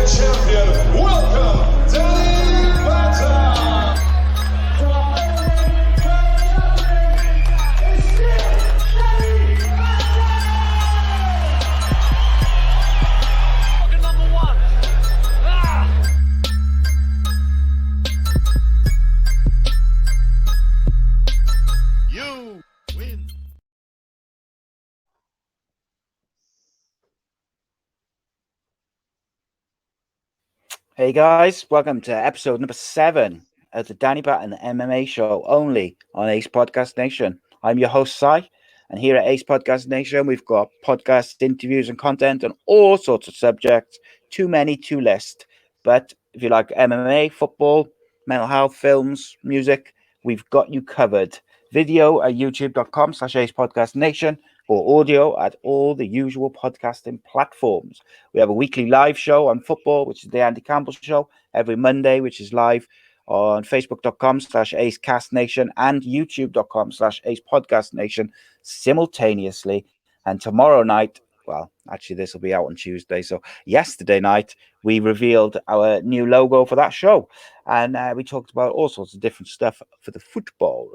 champion, welcome, Danny Batten. Number one. You win. Hey guys, welcome to episode number 7 of the Danny Batten MMA show, only on Ace Podcast Nation. I'm your host, Si, and here at Ace Podcast Nation, we've got podcast interviews and content on all sorts of subjects. Too many to list. But if you like MMA, football, mental health, films, music, we've got you covered. Video at youtube.com/Ace Podcast Nation or audio at all the usual podcasting platforms. We have a weekly live show on football, which is the Andy Campbell Show, every Monday, which is live on facebook.com/AceCast Nation and youtube.com/Ace Podcast Nation simultaneously. And tomorrow night, well, actually, this will be out on Tuesday. So yesterday night, we revealed our new logo for that show. And we talked about all sorts of different stuff for the football.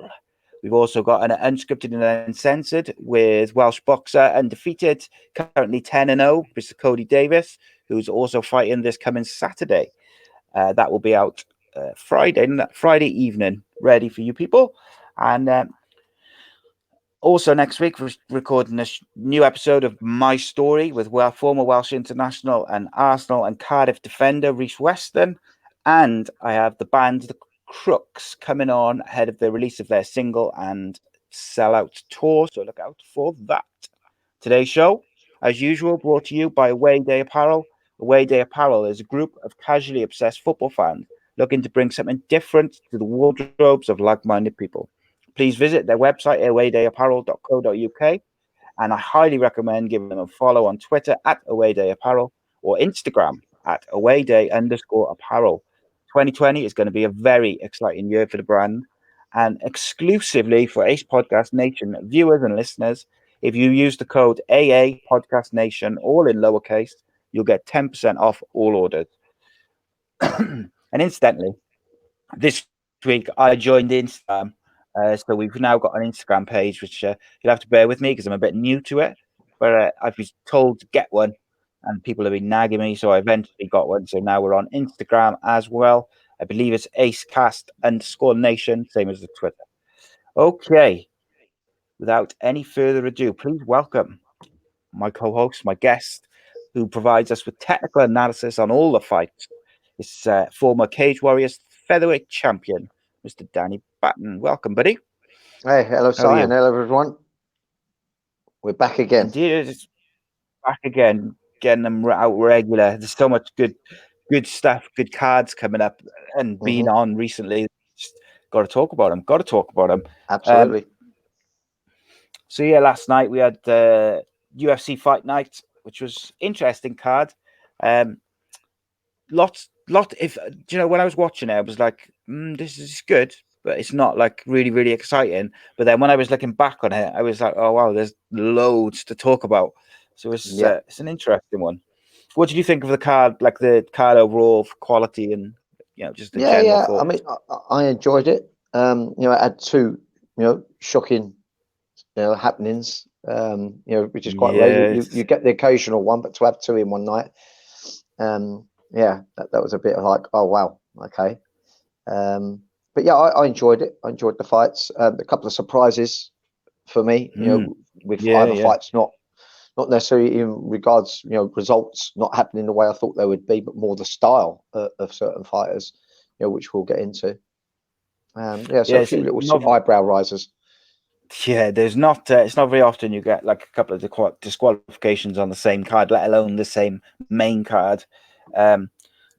We've also got an unscripted and uncensored with Welsh Boxer Undefeated, currently 10-0, Mr. Kody Davies, who's also fighting this coming Saturday. That will be out Friday evening, ready for you people. And also next week, we're recording a new episode of My Story with former Welsh international and Arsenal and Cardiff defender Rhys Weston. And I have the band The Crooks coming on ahead of the release of their single and sellout tour, so look out for that. Today's show, as usual, brought to you by Away Day Apparel. Away Day Apparel is a group of casually obsessed football fans looking to bring something different to the wardrobes of like-minded people. Please visit their website, awaydayapparel.co.uk, and I highly recommend giving them a follow on Twitter at Away Day Apparel or Instagram at awayday_apparel. 2020 is going to be a very exciting year for the brand, and exclusively for Ace Podcast Nation viewers and listeners, if you use the code AA Podcast Nation, all in lowercase, you'll get 10% off all orders. And incidentally, this week I joined Instagram, so we've now got an Instagram page, which you'll have to bear with me because I'm a bit new to it, but I've been told to get one. And people have been nagging me, so I eventually got one. So now we're on Instagram as well. I believe it's ACEcast_Nation, same as the Twitter. Okay. Without any further ado, please welcome my co-host, my guest, who provides us with technical analysis on all the fights. It's former Cage Warriors featherweight champion, Mr. Danny Batten. Welcome, buddy. Hey, hello, Si, and hello, everyone. We're back again. Indeed, it's back again. Getting them out regular. There's so much good stuff, good cards coming up and being on recently. Just got to talk about them. Absolutely. So yeah, last night we had UFC Fight Night, which was interesting card. Lot. If you know, when I was watching it, I was like, "This is good," but it's not like really, really exciting. But then when I was looking back on it, I was like, "Oh wow, there's loads to talk about." So it's an interesting one. What did you think of the card, like the card overall quality and just the general thoughts? I mean, I enjoyed it. It had two, shocking, happenings. Which is quite rare. You get the occasional one, but to have two in one night, that was a bit like, oh wow, okay. But yeah, I enjoyed it. I enjoyed the fights. A couple of surprises for me. With either fights not necessarily in regards, results not happening the way I thought they would be, but more the style of certain fighters, which we'll get into. A few little eyebrow risers. Yeah, there's not. It's not very often you get like a couple of disqualifications on the same card, let alone the same main card,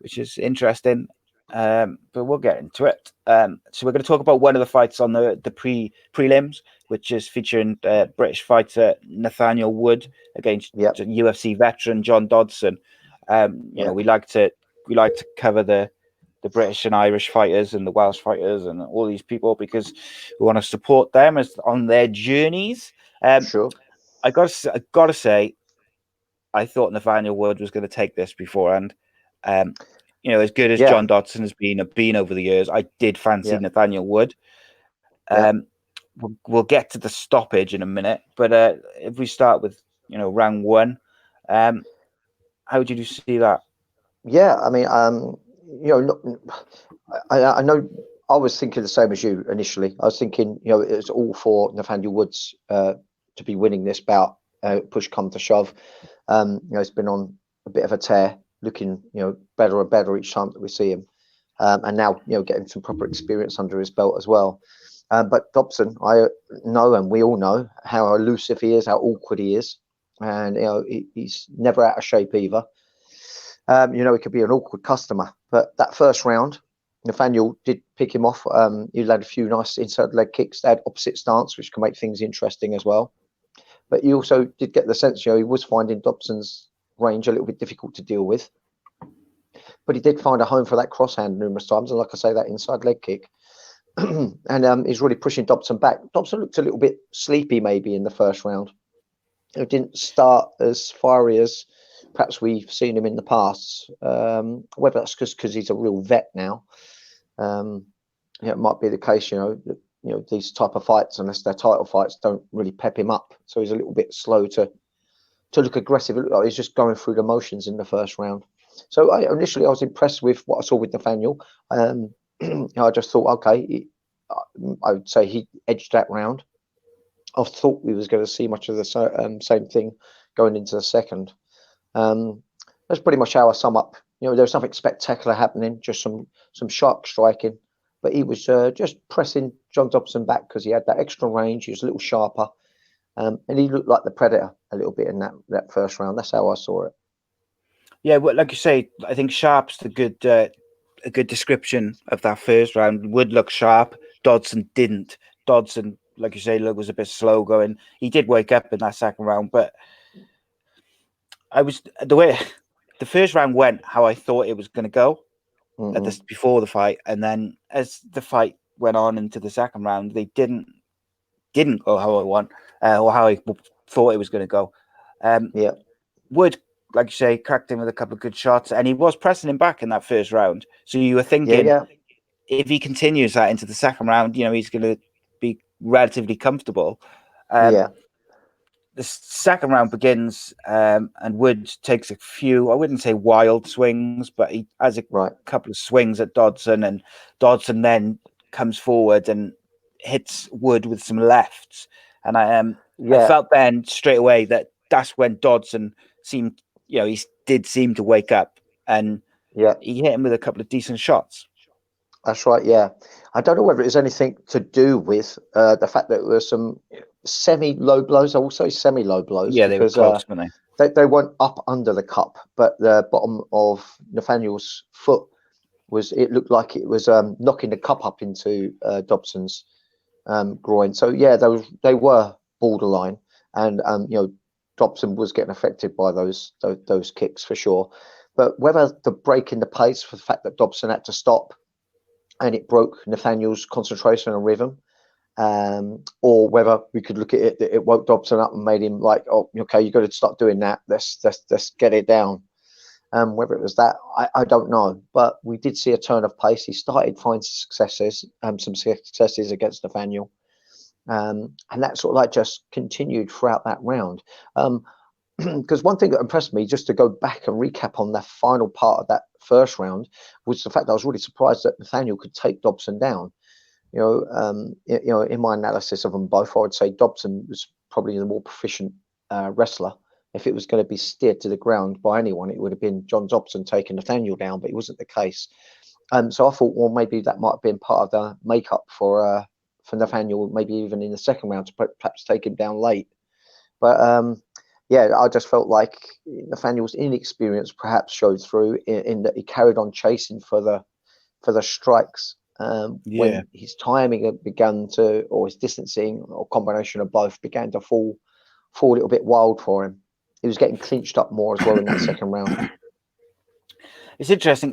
which is interesting. But we'll get into it. So we're going to talk about one of the fights on the prelims, which is featuring British fighter Nathaniel Wood against UFC veteran John Dodson. We like to cover the British and Irish fighters and the Welsh fighters and all these people because we want to support them as on their journeys. Sure. I gotta say, I thought Nathaniel Wood was going to take this beforehand. As good as John Dodson has been over the years, I did fancy Nathaniel Wood. We'll get to the stoppage in a minute, but if we start with round one, how did you see that? Yeah, I mean, I know I was thinking the same as you initially. I was thinking, it was all for Nathaniel Woods to be winning this bout. Push come to shove, it's been on a bit of a tear, looking better and better each time that we see him, and now getting some proper experience under his belt as well. But Dobson, I know, and we all know how elusive he is, how awkward he is, and he's never out of shape either. He could be an awkward customer. But that first round, Nathaniel did pick him off. He had a few nice inside leg kicks. They had opposite stance, which can make things interesting as well. But you also did get the sense, he was finding Dobson's range a little bit difficult to deal with. But he did find a home for that crosshand numerous times. And like I say, that inside leg kick. And he's really pushing Dobson back. Dobson looked a little bit sleepy maybe in the first round. It didn't start as fiery as perhaps we've seen him in the past. Whether that's because he's a real vet now. It might be the case, these type of fights, unless they're title fights, don't really pep him up. So he's a little bit slow to look aggressive. It looked like he's just going through the motions in the first round. So initially I was impressed with what I saw with Nathaniel. I just thought, okay, I would say he edged that round. I thought we was going to see much of the same thing going into the second. That's pretty much how I sum up. There was nothing spectacular happening, just some sharp striking. But he was just pressing John Dobson back because he had that extra range. He was a little sharper. And he looked like the Predator a little bit in that first round. That's how I saw it. Yeah, well, like you say, I think sharp's a good description of that first round. Wood looked sharp. Dodson didn't. Dodson, like you say, was a bit slow going. He did wake up in that second round, but the way the first round went, how I thought it was going to go before the fight, and then as the fight went on into the second round, they didn't go how I want or how I thought it was going to go. Wood, like you say, cracked him with a couple of good shots, and he was pressing him back in that first round. So you were thinking, if he continues that into the second round, he's going to be relatively comfortable. The second round begins, and Wood takes a few, I wouldn't say wild swings, but he has a couple of swings at Dodson, and Dodson then comes forward and hits Wood with some lefts. And I felt then straight away that's when Dodson seemed, he did seem to wake up, and he hit him with a couple of decent shots. That's right, yeah. I don't know whether it was anything to do with the fact that there were some semi-low blows. I will say semi-low blows. Yeah, they were close, weren't they? They weren't up under the cup, but the bottom of Nathaniel's foot it looked like it was knocking the cup up into Dobson's groin. So, yeah, they were borderline. And, Dobson was getting affected by those kicks for sure. But whether the break in the pace for the fact that Dobson had to stop and it broke Nathaniel's concentration and rhythm, or whether we could look at it that it woke Dobson up and made him like, oh, okay, you got to stop doing that. Let's get it down. Whether it was that, I don't know. But we did see a turn of pace. He started finding some successes against Nathaniel. And that sort of like just continued throughout that round. Because one thing that impressed me, just to go back and recap on the final part of that first round, was the fact that I was really surprised that Nathaniel could take Dobson down. In my analysis of them both, I would say Dobson was probably the more proficient wrestler. If it was going to be steered to the ground by anyone, it would have been John Dobson taking Nathaniel down, but it wasn't the case. So I thought, well, maybe that might have been part of the makeup for Nathaniel, maybe even in the second round, to perhaps take him down late. But I just felt like Nathaniel's inexperience perhaps showed through in that he carried on chasing for the strikes. When his timing began to, or his distancing, or combination of both, began to fall a little bit wild for him. He was getting clinched up more as well in that second round. It's interesting.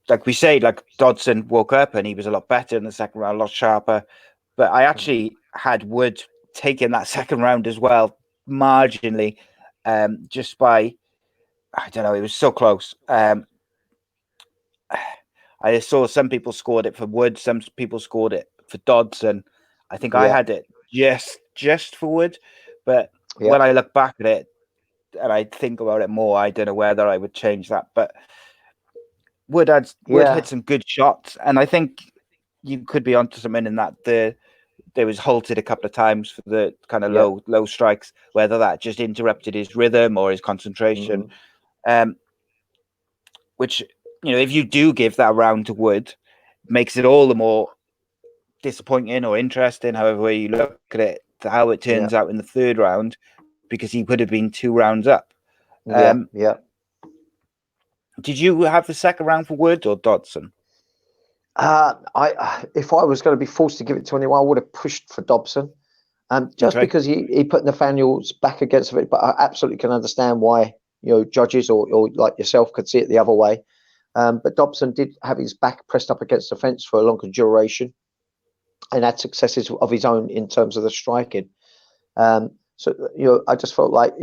Like we say, like Dodson woke up and he was a lot better in the second round, a lot sharper. But I actually had Wood taking that second round as well, marginally, just by I don't know. It was so close. I saw some people scored it for Wood, some people scored it for Dodson. I think I Yeah, had it just for Wood, but yeah, when I look back at it and I think about it more, I don't know whether I would change that. But Wood yeah, hit some good shots, and I think you could be onto something in that there was halted a couple of times for the kind of yeah. low strikes, whether that just interrupted his rhythm or his concentration. Mhm. Which, if you do give that round to Wood, makes it all the more disappointing or interesting, however way you look at it, to how it Yeah, turns out in the third round, because he would have been 2 rounds up. yeah, yeah. Did you have the second round for Wood or Dodson? If I was going to be forced to give it to anyone, I would have pushed for Dobson. Just Okay. because he put Nathaniel's back against it, but I absolutely can understand why judges or like yourself could see it the other way. But Dobson did have his back pressed up against the fence for a longer duration, and had successes of his own in terms of the striking. So I just felt like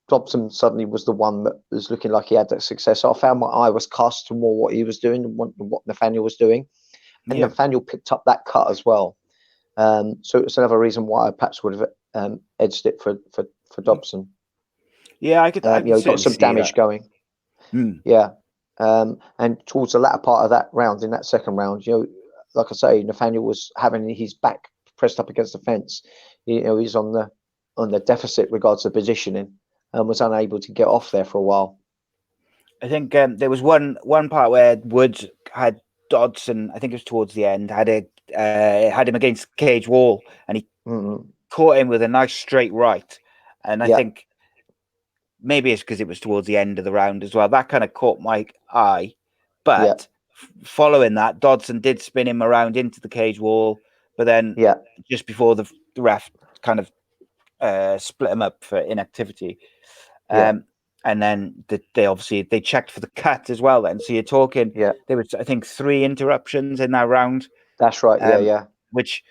Dobson suddenly was the one that was looking like he had that success. So I found my eye was cast to more what he was doing than what Nathaniel was doing, and Yeah. Nathaniel picked up that cut as well. So it's another reason why I perhaps would have edged it for Dobson. Yeah, I could He got certainly some see damage that. going. Mm. Yeah. And towards the latter part of that round, in that second round, like I say, Nathaniel was having his back pressed up against the fence. He's on the deficit regards to positioning, and was unable to get off there for a while. I think there was one part where Wood had Dodson, I think it was towards the end, had him against the cage wall, and he caught him with a nice straight right. And I think maybe it's because it was towards the end of the round as well. That kind of caught my eye. But following that, Dodson did spin him around into the cage wall, but then just before the ref kind of split him up for inactivity. And then they checked for the cut as well. Then, so you're talking there was, I think, 3 interruptions in that round. That's right. Which,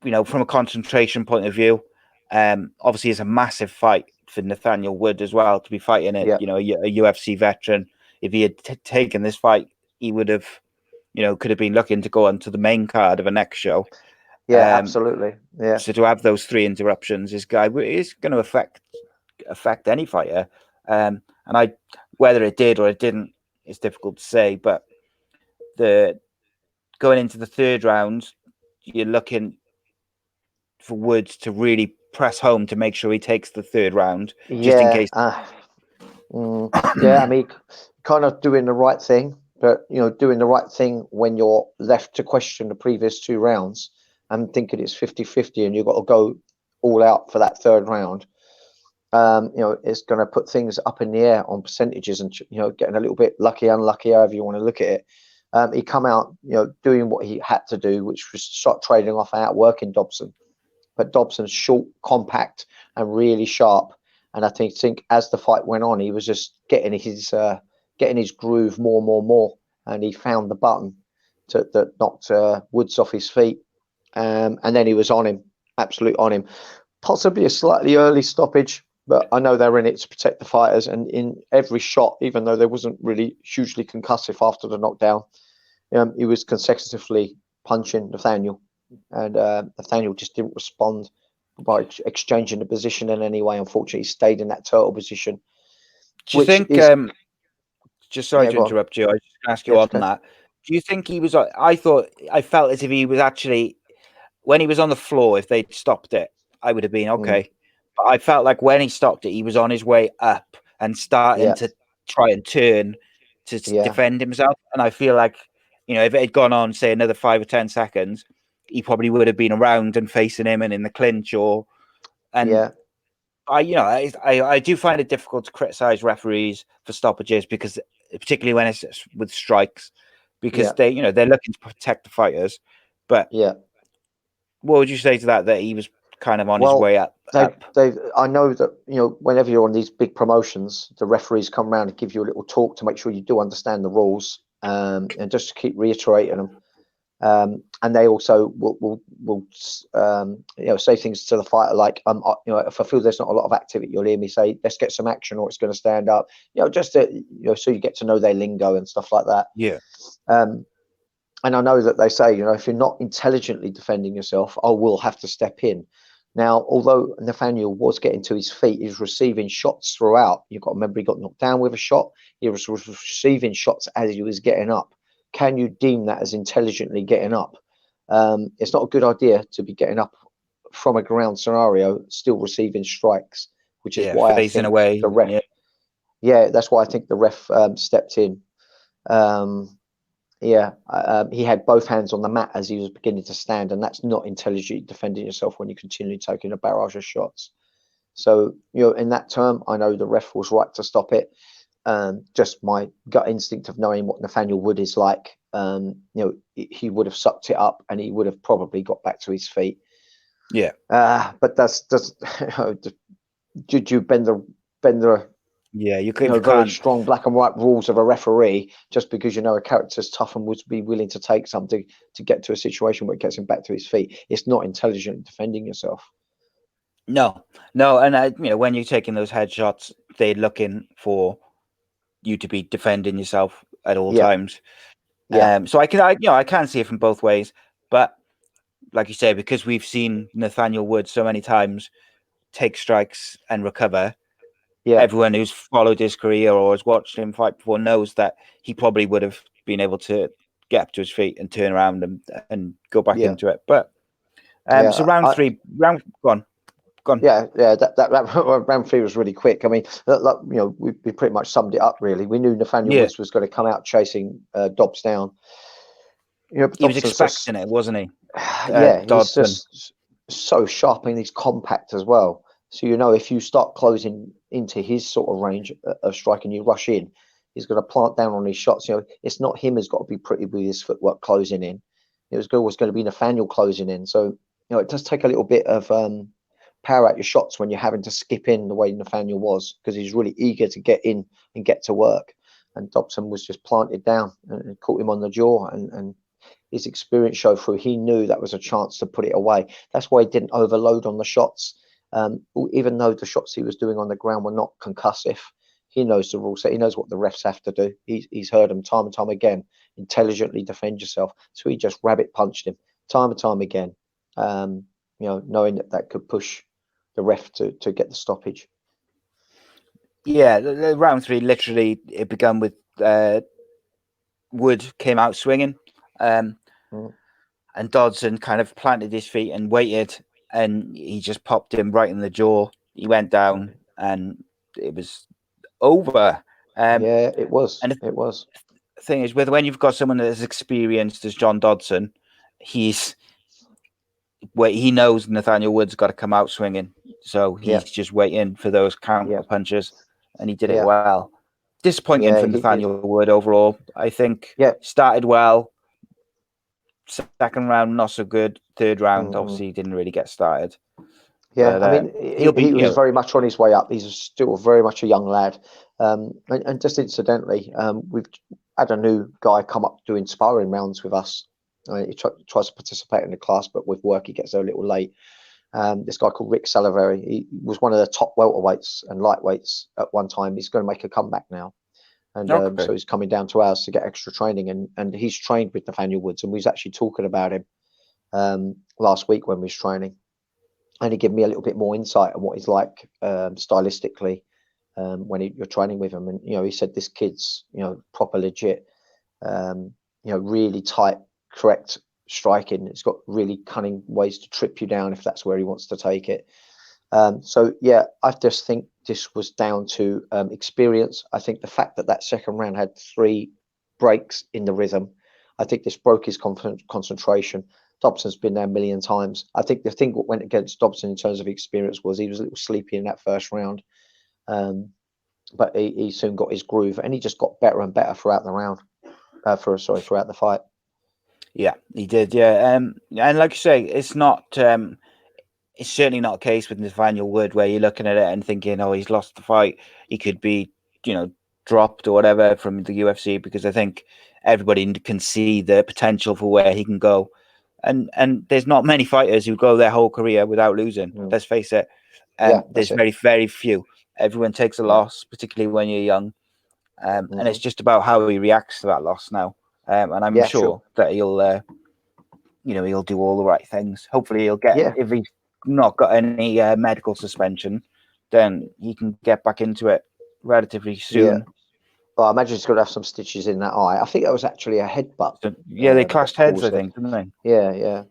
from a concentration point of view, obviously is a massive fight for Nathaniel Wood as well to be fighting it. A UFC veteran. If he had taken this fight, he would have, could have been looking to go onto the main card of a next show. Yeah, absolutely. Yeah. So to have those 3 interruptions is going to affect any fighter. And whether it did or it didn't, it's difficult to say. But going into the third round, you're looking for Wood to really press home to make sure he takes the third round, just in case. I mean, kind of doing the right thing, but doing the right thing when you're left to question the previous 2 rounds and thinking it's 50-50 and you've got to go all out for that third round. It's going to put things up in the air on percentages and getting a little bit lucky, unlucky, however you want to look at it. He come out doing what he had to do, which was start trading off and outworking Dobson. But Dobson's short, compact, and really sharp. And I think as the fight went on, he was just getting his groove more, and he found the button that knocked Woods off his feet, and then he was on him, absolutely on him. Possibly a slightly early stoppage, but I know they're in it to protect the fighters. And in every shot, even though there wasn't really hugely concussive after the knockdown, he was consecutively punching Nathaniel, and Nathaniel just didn't respond by exchanging the position in any way. Unfortunately, he stayed in that turtle position. Do you think? Just sorry to interrupt you. I just ask you on that. Do you think he was? I felt as if he was actually, when he was on the floor, if they'd stopped it, I would have been okay. But I felt like when he stopped it, he was on his way up and starting to try and turn to defend himself. And I feel like, if it had gone on, say, another 5 or 10 seconds, he probably would have been around and facing him and in the clinch I do find it difficult to criticize referees for stoppages, because particularly when it's with strikes, because they're looking to protect the fighters. But what would you say to that he was kind of on his way up? I know that whenever you're on these big promotions, the referees come around and give you a little talk to make sure you do understand the rules, and just to keep reiterating them. And they also will say things to the fighter like, if I feel there's not a lot of activity, you'll hear me say, let's get some action, or it's going to stand up, just to, so you get to know their lingo and stuff like that. Yeah. And I know that they say, if you're not intelligently defending yourself, I will have to step in. Now, although Nathaniel was getting to his feet, he was receiving shots throughout. You've got to remember, he got knocked down with a shot. He was receiving shots as he was getting up. Can you deem that as intelligently getting up? It's not a good idea to be getting up from a ground scenario, still receiving strikes, which is why I think away. The ref. Yeah, that's why I think the ref stepped in. He had both hands on the mat as he was beginning to stand, and that's not intelligently defending yourself when you continue taking a barrage of shots. So, in that term, I know the ref was right to stop it. Just my gut instinct of knowing what Nathaniel Wood is like, he would have sucked it up and he would have probably got back to his feet. Yeah. But did you bend the Yeah, you very strong black and white rules of a referee just because a character's tough and would be willing to take something to get to a situation where it gets him back to his feet? It's not intelligent defending yourself. No, and when you're taking those headshots, they're looking for you to be defending yourself at all times. Yeah. So I can see it from both ways, but like you say, because we've seen Nathaniel Wood so many times take strikes and recover. Yeah. Everyone who's followed his career or has watched him fight before knows that he probably would have been able to get up to his feet and turn around and go back into it. But so round three, go on. Yeah, that round three was really quick. I mean, we pretty much summed it up. Really, we knew Nathaniel Woods was going to come out chasing Dobbs down. He was expecting it, wasn't he? He's just so sharp and he's compact as well. So if you start closing into his sort of range of strike and you rush in, he's going to plant down on his shots. It's not him who's got to be pretty with his footwork closing in. It was always going to be Nathaniel closing in. So it does take a little bit of power out your shots when you're having to skip in the way Nathaniel was, because he's really eager to get in and get to work. And Dobson was just planted down and caught him on the jaw, and his experience showed through. He knew that was a chance to put it away. That's why he didn't overload on the shots. Even though the shots he was doing on the ground were not concussive, he knows the rules. He knows what the refs have to do. He's heard them time and time again. Intelligently defend yourself. So he just rabbit punched him time and time again, knowing that could push the ref to get the stoppage. Yeah, the round three, literally, it began with Wood came out swinging, and Dodson kind of planted his feet and waited, and he just popped him right in the jaw. He went down, and it was over. It was. And it was. The thing is, when you've got someone as experienced as John Dodson, he knows Nathaniel Wood's got to come out swinging, so he's just waiting for those counter punches, and he did it well. Disappointing for Nathaniel Wood overall. I think started well. Second round, not so good. Third round, obviously, he didn't really get started. Yeah, but, I mean, he was very much on his way up. He's still very much a young lad. And just incidentally, we've had a new guy come up doing sparring rounds with us. He tries to participate in the class, but with work, he gets there a little late. This guy called Rick Salaveri. He was one of the top welterweights and lightweights at one time. He's going to make a comeback now. And so he's coming down to ours to get extra training. And he's trained with Nathaniel Woods. And we was actually talking about him last week when we was training. And he gave me a little bit more insight on what he's like stylistically when you're training with him. And, he said this kid's, proper legit, really tight, correct striking. It's got really cunning ways to trip you down if that's where he wants to take it. So I just think this was down to experience. I think the fact that second round had 3 breaks in the rhythm, I think this broke his concentration. Dobson's been there a million times. I think the thing that went against Dobson in terms of experience was he was a little sleepy in that first round, but he soon got his groove, and he just got better and better throughout the round. Throughout the fight. Yeah, he did. Yeah, and like you say, it's not. It's certainly not a case with Nathaniel Wood where you're looking at it and thinking, "Oh, he's lost the fight. He could be, dropped or whatever from the UFC, because I think everybody can see the potential for where he can go. And there's not many fighters who go their whole career without losing. Let's face it. There's very, very few. Everyone takes a loss, particularly when you're young. And it's just about how he reacts to that loss now. And I'm sure that he'll, he'll do all the right things. Hopefully he'll get, if he's not got any medical suspension, then he can get back into it relatively soon. Yeah. Well, I imagine he's going to have some stitches in that eye. I think that was actually a headbutt. So, they clashed heads, I think, didn't they? Yeah.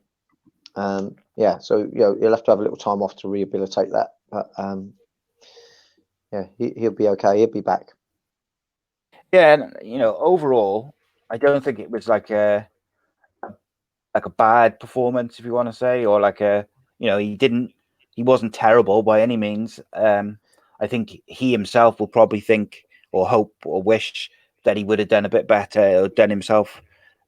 So you'll have to have a little time off to rehabilitate that. But he'll be okay. He'll be back. Yeah, and overall, I don't think it was like a bad performance, if you want to say, or like he wasn't terrible by any means. I think he himself will probably think or hope or wish that he would have done a bit better, or done himself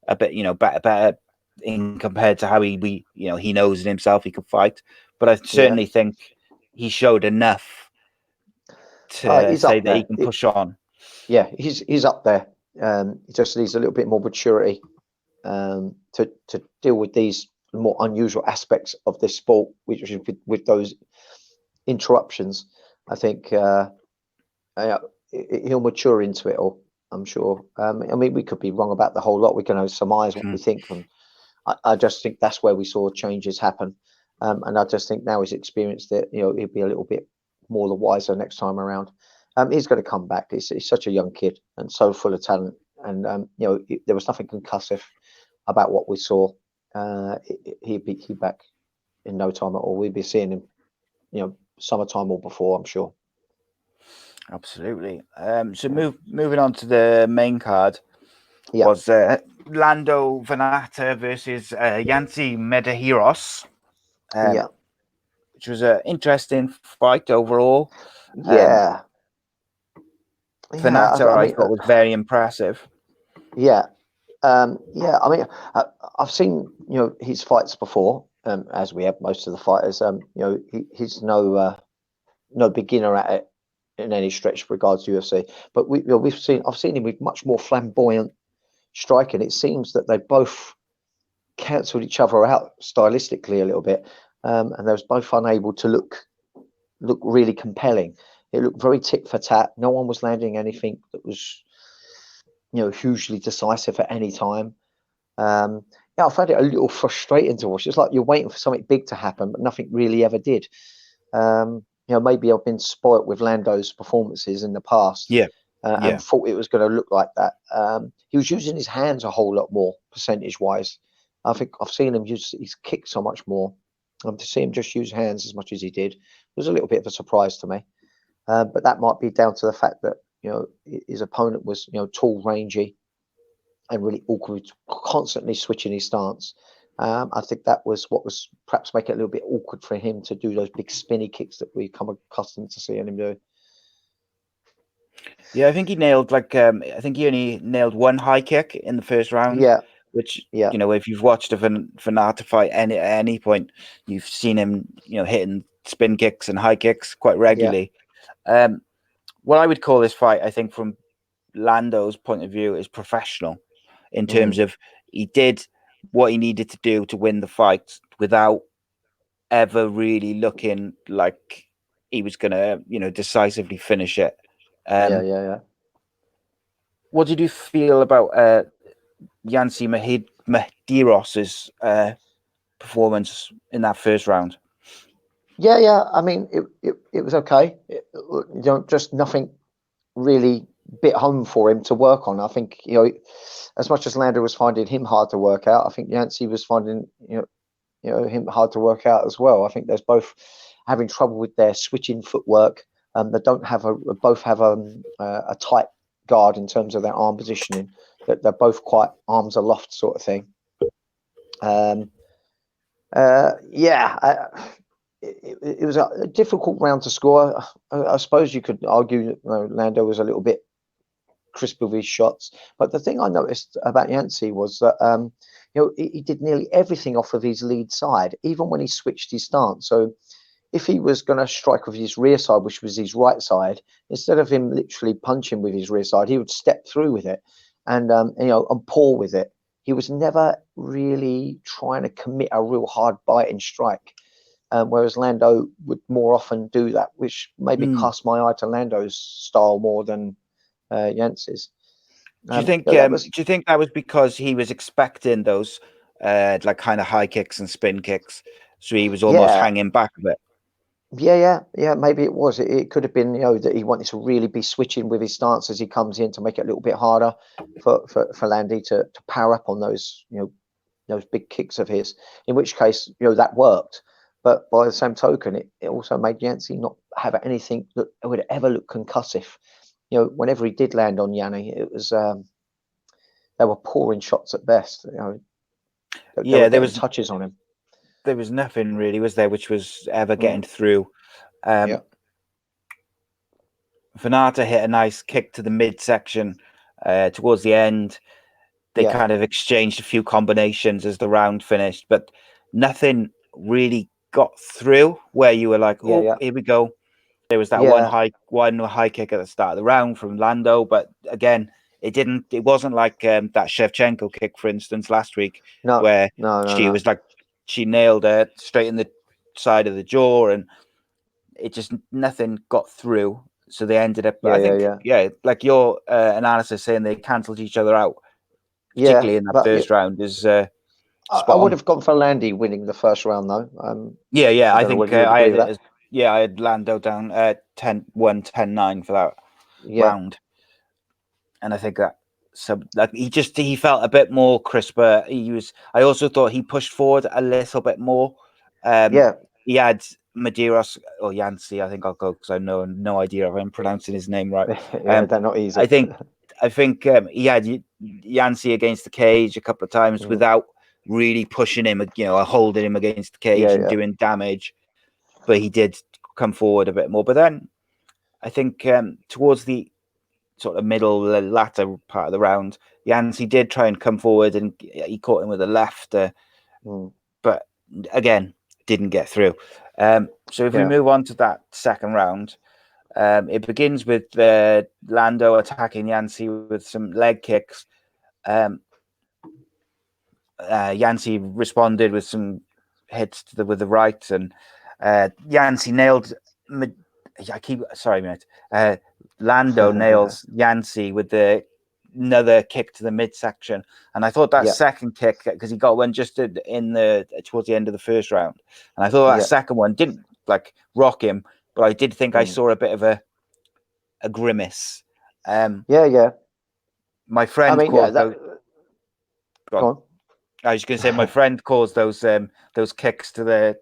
a bit, better in compared to how he knows in himself he could fight. But I certainly think he showed enough to say that he can push on. Yeah, he's up there. He just needs a little bit more maturity to deal with these more unusual aspects of this sport, which is with those interruptions. I think he'll mature into it all, I'm sure. I mean, we could be wrong about the whole lot. We can only surmise what we think. And I just think that's where we saw changes happen. And I just think now he's experienced it, he'll be a little bit more the wiser next time around. He's going to come back. He's such a young kid and so full of talent. And, there was nothing concussive about what we saw. He'd be back in no time at all. We'd be seeing him, summertime or before, I'm sure. Absolutely. So moving on to the main card was Lando Venata versus Yancy Medeiros. Which was an interesting fight overall. Venata, I thought was very impressive. I mean, I've seen his fights before, as we have most of the fighters. He's no beginner at it in any stretch regards to UFC. But I've seen him with much more flamboyant striking. It seems that they both cancelled each other out stylistically a little bit, and they was both unable to look really compelling. It looked very tit for tat. No one was landing anything that was hugely decisive at any time. I found it a little frustrating to watch. It's like you're waiting for something big to happen, but nothing really ever did. Maybe I've been spoilt with Lando's performances in the past. And thought it was going to look like that. He was using his hands a whole lot more percentage-wise. I think I've seen him use his kick so much more. To see him just use hands as much as he did was a little bit of a surprise to me. But that might be down to the fact that his opponent was tall, rangy, and really awkward, constantly switching his stance. I think that was what was perhaps making it a little bit awkward for him to do those big spinny kicks that we come accustomed to seeing him do. Yeah, I think he nailed I think he only nailed one high kick in the first round. Which if you've watched a Venata fight at any point, you've seen him hitting spin kicks and high kicks quite regularly. What I would call this fight, I think, from Lando's point of view, is professional in terms of he did what he needed to do to win the fight without ever really looking like he was going to decisively finish it. What did you feel about Yancy Medeiros' performance in that first round? I mean, it was okay. Just nothing really bit home for him to work on. I think as much as Lando was finding him hard to work out, I think Yancy was finding him hard to work out as well. I think there's both having trouble with their switching footwork. They both have a tight guard in terms of their arm positioning. That they're both quite arms aloft sort of thing. It was a difficult round to score. I suppose you could argue that Lando was a little bit crisp with his shots, but the thing I noticed about Yancy was that he did nearly everything off of his lead side, even when he switched his stance. So if he was going to strike with his rear side, which was his right side, instead of him literally punching with his rear side, he would step through with it and paw with it. He was never really trying to commit a real hard biting strike, whereas Lando would more often do that, which maybe cast my eye to Lando's style more than Yancey's. Do you think? Do you think that was because he was expecting those like kind of high kicks and spin kicks, so he was almost hanging back a bit? Yeah. Maybe it was. It could have been, that he wanted to really be switching with his stance as he comes in to make it a little bit harder for Landy to power up on those, those big kicks of his. In which case, that worked. But by the same token, it also made Yancey not have anything that would ever look concussive. Whenever he did land on Yanni, it was they were pouring shots at best. There was touches on him. There was nothing really, was there, which was ever getting through. Venata hit a nice kick to the midsection towards the end. They kind of exchanged a few combinations as the round finished, but nothing really got through where you were like, here we go. There was that one high kick at the start of the round from Lando, but again, it wasn't like that Shevchenko kick, for instance, last week, where she was like, she nailed it straight in the side of the jaw, and it just nothing got through. So they ended up, like your analysis saying they cancelled each other out, particularly in that first round, is I would have gone for Landy winning the first round, though. I think I had Lando down 10-1, 10-9 for that round, and I think that. So like he felt a bit more crisper. I also thought he pushed forward a little bit more. He had Medeiros or Yancey. I think I'll go because I know no idea if I'm pronouncing his name right. They're not easy. I think he had Yancey against the cage a couple of times without really pushing him, holding him against the cage and doing damage. But he did come forward a bit more. But then I think towards the sort of latter part of the round, Yancey did try and come forward and he caught him with a left, but again, didn't get through. So if we move on to that second round, it begins with Lando attacking Yancey with some leg kicks. Yancey responded with some hits with the right, and Yancey nailed. Lando nails Yancey with another kick to the midsection, and I thought that second kick, because he got one just towards the end of the first round, and I thought that second one didn't like rock him, but I did think I saw a bit of a grimace. My friend called those. Go on. I was going to say my friend calls those kicks to the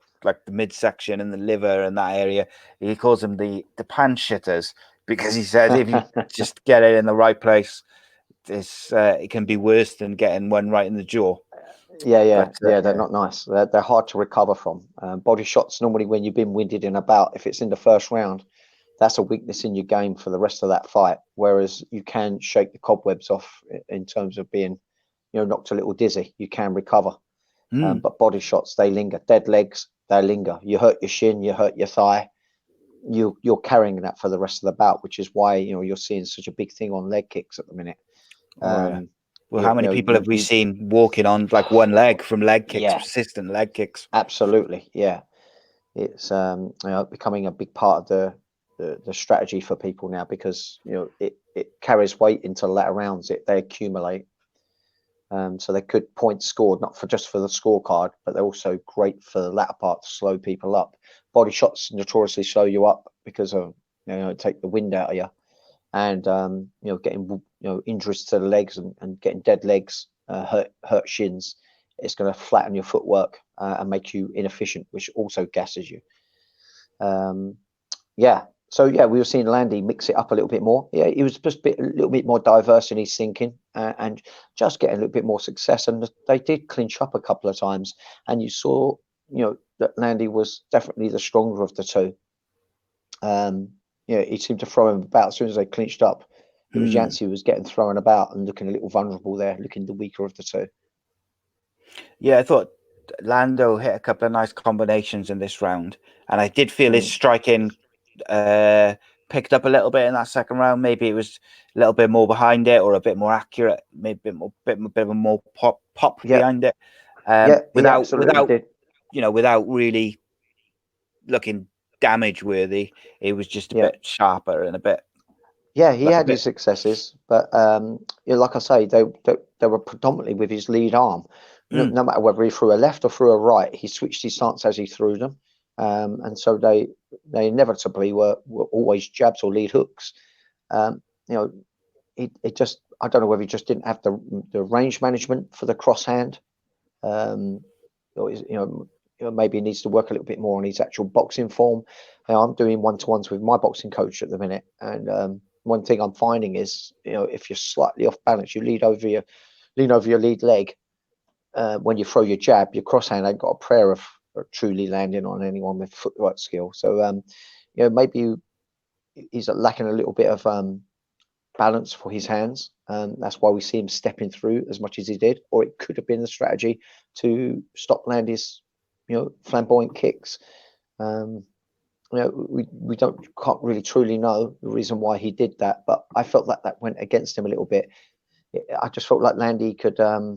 midsection and the liver and that area. He calls them the pants shitters, because he says if you just get it in the right place, it can be worse than getting one right in the jaw. They're not nice. They're hard to recover from. Body shots, normally when you've been winded in a bout, if it's in the first round, that's a weakness in your game for the rest of that fight. Whereas you can shake the cobwebs off in terms of being, knocked a little dizzy. You can recover. But body shots, they linger. Dead legs, they linger. You hurt your shin, you hurt your thigh. You're carrying that for the rest of the bout, which is why you're seeing such a big thing on leg kicks at the minute. Well, how many people have we seen walking on like one leg from leg kicks, persistent leg kicks? Absolutely, it's becoming a big part of the strategy for people now, because it carries weight into the latter rounds. They accumulate, so they could points scored, not just for the scorecard, but they're also great for the latter part to slow people up. Body shots notoriously slow you up because of take the wind out of you, and getting injuries to the legs and getting dead legs, hurt shins. It's going to flatten your footwork and make you inefficient, which also gasses you. So we were seeing Landy mix it up a little bit more. He was just a little bit more diverse in his thinking, and just getting a little bit more success. And they did clinch up a couple of times, and you saw that Landy was definitely the stronger of the two. He seemed to throw him about as soon as they clinched up. It was Yancey who was getting thrown about and looking a little vulnerable there, looking the weaker of the two. Yeah, I thought Lando hit a couple of nice combinations in this round, and I did feel his striking picked up a little bit in that second round. Maybe it was a little bit more behind it, or a bit more accurate, maybe a bit of a more pop behind it. Without did. without really looking damage worthy. It was just a bit sharper and a bit. Yeah, he had his successes, but like I say, they were predominantly with his lead arm. No matter whether he threw a left or threw a right, he switched his stance as he threw them, and so they inevitably were always jabs or lead hooks. It just, I don't know whether he just didn't have the range management for the cross hand. Maybe he needs to work a little bit more on his actual boxing form. I'm doing one-to-ones with my boxing coach at the minute, and one thing I'm finding is, if you're slightly off balance, you lean over your lead leg. When you throw your jab, your cross hand ain't got a prayer of truly landing on anyone with footwork skill. So, maybe he's lacking a little bit of balance for his hands, and that's why we see him stepping through as much as he did. Or it could have been the strategy to stop Landy's, flamboyant kicks. We can't really truly know the reason why he did that, but I felt that went against him a little bit. I just felt like Landy could, go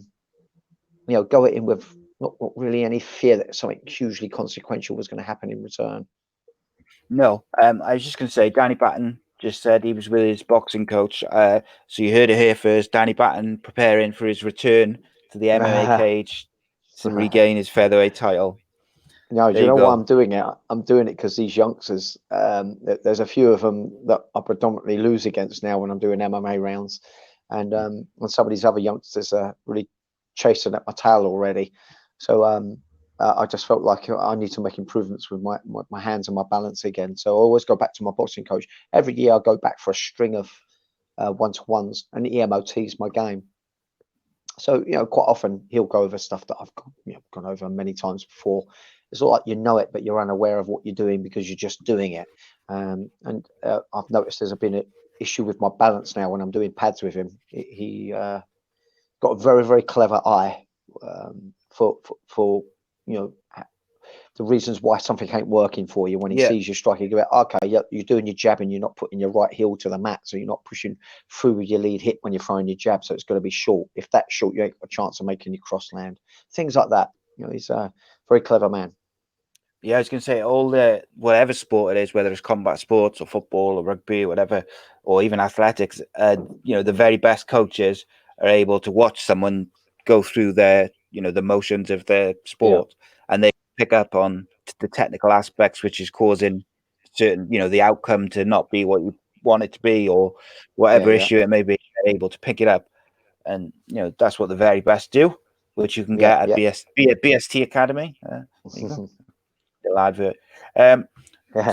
at him with not really any fear that something hugely consequential was going to happen in return. No, I was just going to say, Danny Batten just said he was with his boxing coach. So you heard it here first. Danny Batten preparing for his return to the MMA cage to regain his featherweight title. No, do you know why I'm doing it? I'm doing it because these youngsters, there's a few of them that I predominantly lose against now when I'm doing MMA rounds. And some of these other youngsters are really chasing at my tail already. So I just felt like I need to make improvements with my hands and my balance again. So I always go back to my boxing coach. Every year I go back for a string of one-to-ones, and he MOTs my game. So, quite often he'll go over stuff that I've gone over many times before. It's not like it, but you're unaware of what you're doing because you're just doing it. And I've noticed there's been an issue with my balance now when I'm doing pads with him. He got a very, very clever eye for the reasons why something ain't working for you. When he sees you striking, you go, okay, you're doing your jab and you're not putting your right heel to the mat, so you're not pushing through with your lead hip when you're throwing your jab, so it's going to be short. If that's short, you ain't got a chance of making your cross land. Things like that. He's a very clever man. Yeah, I was going to say, all whatever sport it is, whether it's combat sports or football or rugby or whatever, or even athletics, the very best coaches are able to watch someone go through their, the motions of their sport, and they pick up on the technical aspects, which is causing certain, the outcome to not be what you want it to be, or whatever issue it may be. They're able to pick it up, and that's what the very best do, which you can get at BST Academy. There you go. Little advert.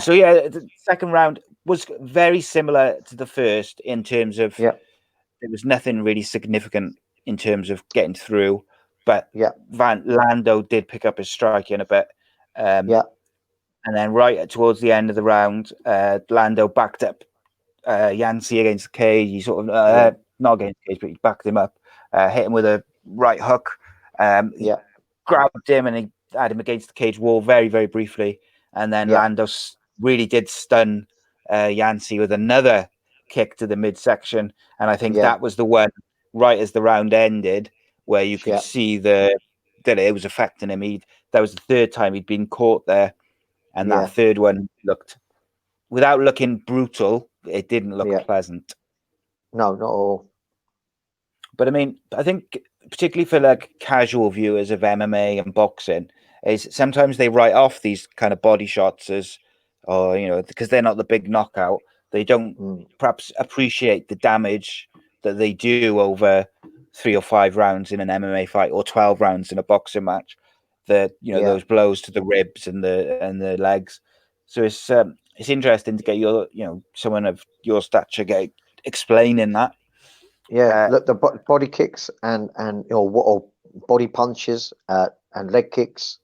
So the second round was very similar to the first in terms of there was nothing really significant in terms of getting through, but Lando did pick up his striking a bit. And then right towards the end of the round, Lando backed up Yancey against the cage. He sort of not against the cage, but he backed him up, hit him with a right hook. He grabbed him and he had him against the cage wall very, very briefly, and then Lando really did stun Yancey with another kick to the midsection, and I think that was the one right as the round ended where you could see that it was affecting him. That was the third time he'd been caught there, and that third one looked, without looking brutal, it didn't look pleasant. No, not at all. But I mean, I think particularly for like casual viewers of MMA and boxing, is sometimes they write off these kind of body shots as, because they're not the big knockout. They don't perhaps appreciate the damage that they do over 3 or 5 rounds in an MMA fight, or 12 rounds in a boxing match. Those blows to the ribs and the legs. So it's interesting to get someone of your stature explaining that. Look, the body kicks and or body punches and leg kicks.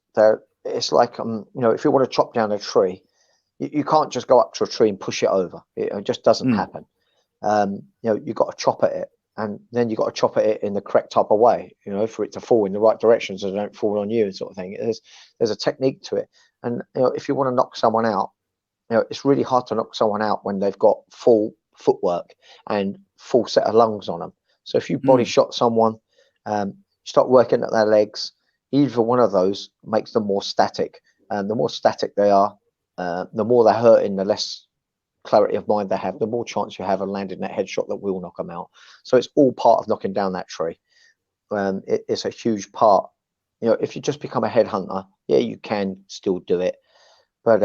It's like if you want to chop down a tree, you can't just go up to a tree and push it over. It just doesn't happen. You've got to chop at it. and then you got to chop at it in the correct type of way, for it to fall in the right direction so they don't fall on you, sort of thing. There's a technique to it, and if you want to knock someone out, it's really hard to knock someone out when they've got full footwork and full set of lungs on them. So if you body shot someone, start working at their legs, either one of those makes them more static, and the more static they are, the more they're hurting, the less clarity of mind they have, the more chance you have of landing that headshot that will knock them out. So it's all part of knocking down that tree. It's a huge part. If you just become a headhunter, yeah, you can still do it, but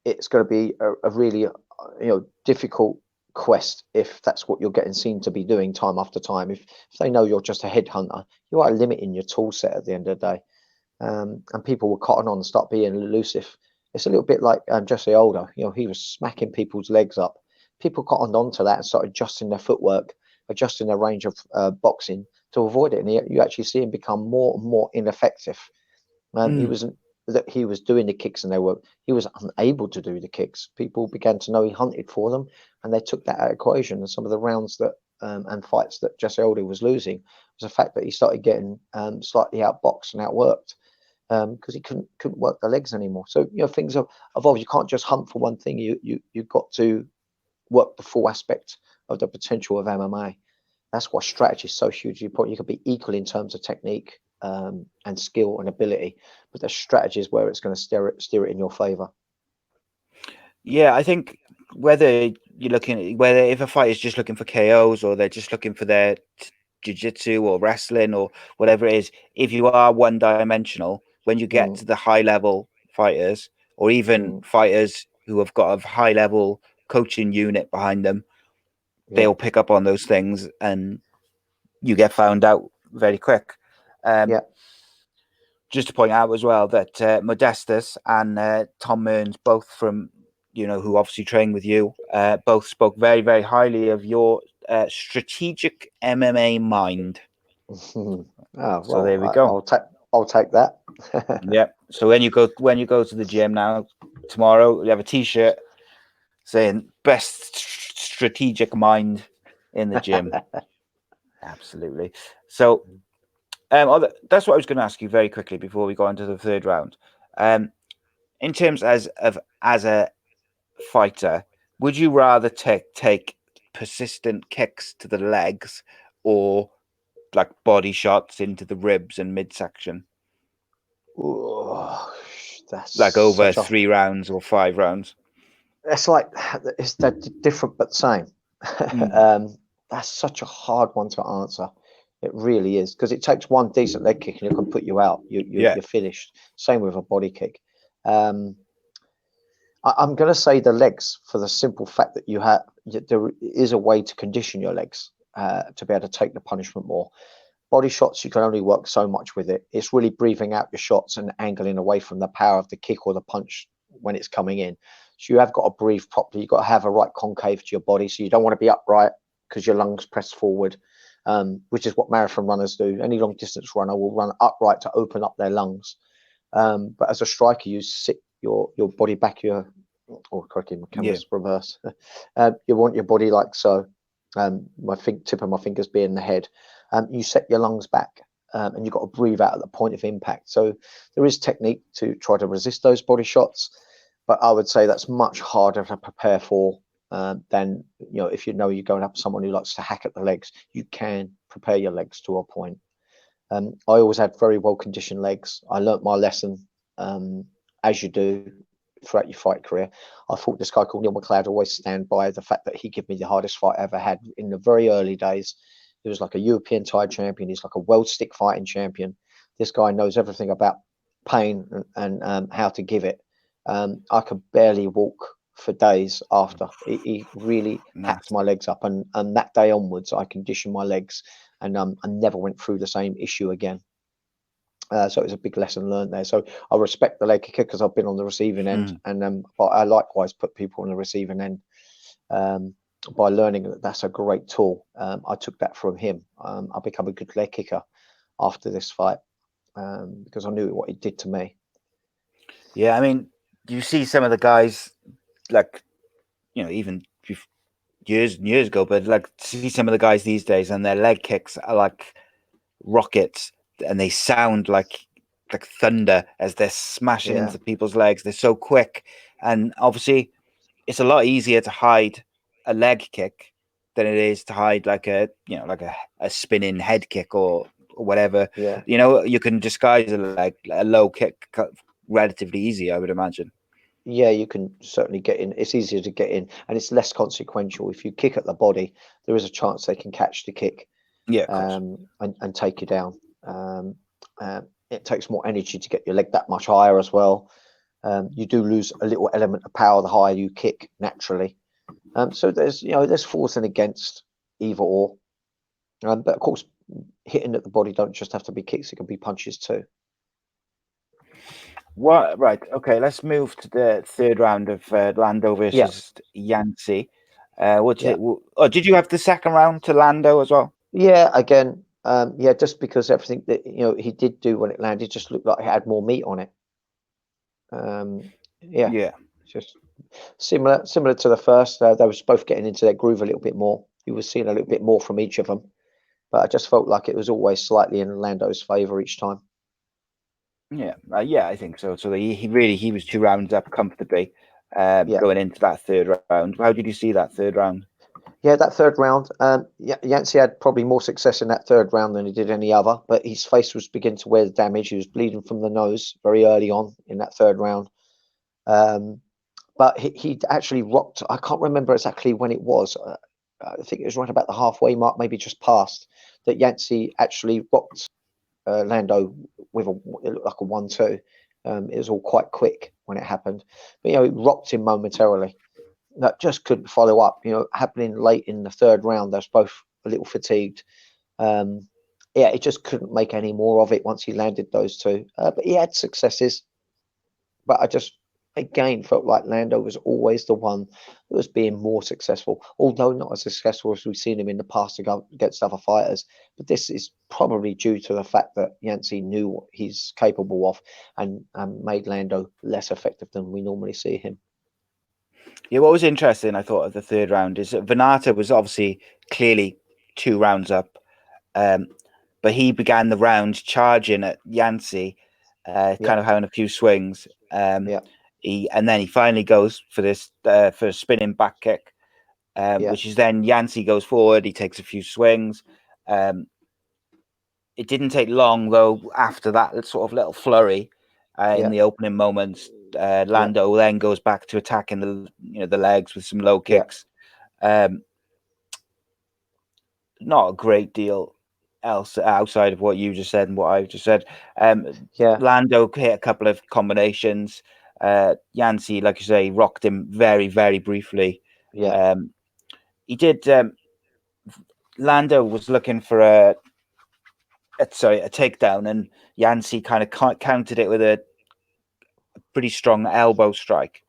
it's going to be a really difficult quest if that's what you're getting seen to be doing time after time. If they know you're just a headhunter, you are limiting your tool set at the end of the day, and people will cotton on and start being elusive. It's a little bit like Jesse Older. He was smacking people's legs up. People cottoned on to that and started adjusting their footwork, adjusting their range of boxing to avoid it. And you actually see him become more and more ineffective. He was doing the kicks and he was unable to do the kicks. People began to know he hunted for them, and they took that out of equation. And some of the rounds that and fights that Jesse Older was losing was the fact that he started getting slightly outboxed and outworked. Because he couldn't work the legs anymore. So things have evolved. You can't just hunt for one thing. You've got to work the full aspect of the potential of MMA. That's why strategy is so hugely important. You can be equal in terms of technique and skill and ability, but the strategy is where it's going to steer it in your favor. Yeah, I think whether if a fighter is just looking for KOs or they're just looking for their jiu-jitsu or wrestling or whatever it is, if you are one-dimensional, when you get to the high-level fighters or even fighters who have got a high-level coaching unit behind them, they'll pick up on those things and you get found out very quick. Just to point out as well that Modestus and Tom Mearns, both from, who obviously train with you, both spoke very, very highly of your strategic MMA mind. Oh, well, so there we go. I'll take that. Yeah. So when you go to the gym now tomorrow, you have a T-shirt saying "Best Strategic Mind in the Gym." Absolutely. So, that's what I was going to ask you very quickly before we go into the third round. In terms as a fighter, would you rather take persistent kicks to the legs or like body shots into the ribs and midsection? That's like over 3 rounds or 5 rounds. It's different but the same. That's such a hard one to answer. It really is, because it takes one decent leg kick and it can put you out. You're finished. Same with a body kick. I'm going to say the legs, for the simple fact that there is a way to condition your legs to be able to take the punishment more. Body shots, you can only work so much with it. It's really breathing out your shots and angling away from the power of the kick or the punch when it's coming in. So you have got to breathe properly. You've got to have a right concave to your body. So you don't want to be upright because your lungs press forward, which is what marathon runners do. Any long distance runner will run upright to open up their lungs. But as a striker, you sit your body back, correctly, my camera's reverse. You want your body like so. Tip of my fingers being the head. You set your lungs back, and you've got to breathe out at the point of impact. So there is technique to try to resist those body shots, but I would say that's much harder to prepare for than if you're going up someone who likes to hack at the legs. You can prepare your legs to a point. I always had very well conditioned legs. I learnt my lesson, as you do throughout your fight career. I thought this guy called Neil McLeod always stand by the fact that he gave me the hardest fight I ever had in the very early days. He was like a European title champion. He's like a world stick fighting champion. This guy knows everything about pain and how to give it. I could barely walk for days after. He really hacked my legs up. And that day onwards, I conditioned my legs and I never went through the same issue again. So it was a big lesson learned there. So I respect the leg kicker because I've been on the receiving end, but I likewise put people on the receiving end by learning that that's a great tool. I took that from him. I become a good leg kicker after this fight because I knew what it did to me. Yeah, I mean, you see some of the guys, like, even years and years ago, but like see some of the guys these days, and their leg kicks are like rockets, and they sound like thunder as they're smashing Yeah, into people's legs. They're so quick, and obviously it's a lot easier to hide a leg kick than it is to hide like a spinning head kick or whatever. yeah, You can disguise a low kick relatively easy, I would imagine. yeah. You can certainly get in. It's easier to get in, and it's less consequential. If you kick at the body, there is a chance they can catch the kick, Yeah, of course. and take you down. It takes more energy to get your leg that much higher as well. You do lose a little element of power the higher you kick naturally. So there's force and against either or. But of course, hitting at the body don't just have to be kicks; it can be punches too. What? Right. Okay. Let's move to the third round of Lando Yeah, versus Yancy. What did yeah, it? Oh, did you have the second round to Lando as well? yeah. Again, yeah, just because everything that he did do when it landed just looked like it had more meat on it. Yeah, Yeah. just similar to the first. They was both getting into their groove a little bit more. You were seeing a little bit more from each of them, but I just felt like it was always slightly in Lando's favour each time. Yeah. Yeah, I think so. So he was 2 rounds up comfortably, Yeah, going into that third round. How did you see that third round? yeah. That third round, Yancey had probably more success in that third round than he did any other. But his face was beginning to wear the damage. He was bleeding from the nose very early on in that third round. But he actually rocked. I can't remember exactly when it was. I think it was right about the halfway mark, maybe just past, that Yancey actually rocked Lando with it looked like a 1-2. It was all quite quick when it happened, but it rocked him momentarily. That just couldn't follow up. Happening late in the third round, they was both a little fatigued. Yeah, it just couldn't make any more of it once he landed those two. But he had successes. But I just again felt like Lando was always the one that was being more successful, although not as successful as we've seen him in the past against other fighters. But this is probably due to the fact that Yancey knew what he's capable of and made Lando less effective than we normally see him. Yeah, what was interesting, I thought, of the third round is that Venata was obviously clearly 2 rounds up, but he began the round charging at Yancey, Yeah, kind of having a few swings. yeah, And then he finally goes for this for a spinning back kick, yeah, which is then Yancey goes forward. He takes a few swings. It didn't take long though. After that sort of little flurry in yeah, the opening moments, yeah, Lando then goes back to attacking the legs with some low yeah, kicks. Not a great deal else outside of what you just said and what I just said. yeah, Lando hit a couple of combinations. Yancey, like you say, rocked him very, very briefly. yeah, He did. Lando was looking for a takedown, and Yancey kind of countered it with a pretty strong elbow strike.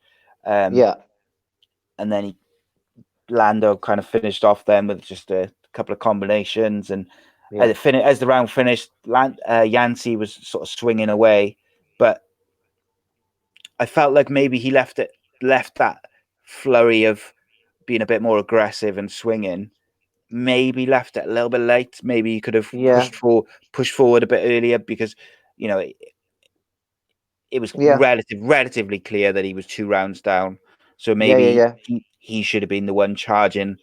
yeah, And then Lando kind of finished off then with just a couple of combinations, and yeah, as the round finished, Yancey was sort of swinging away, but I felt like maybe he left that flurry of being a bit more aggressive and swinging. Maybe left it a little bit late. Maybe he could have yeah, pushed forward a bit earlier, because it was yeah, relatively clear that he was 2 rounds down. So yeah, yeah, maybe yeah, he should have been the one charging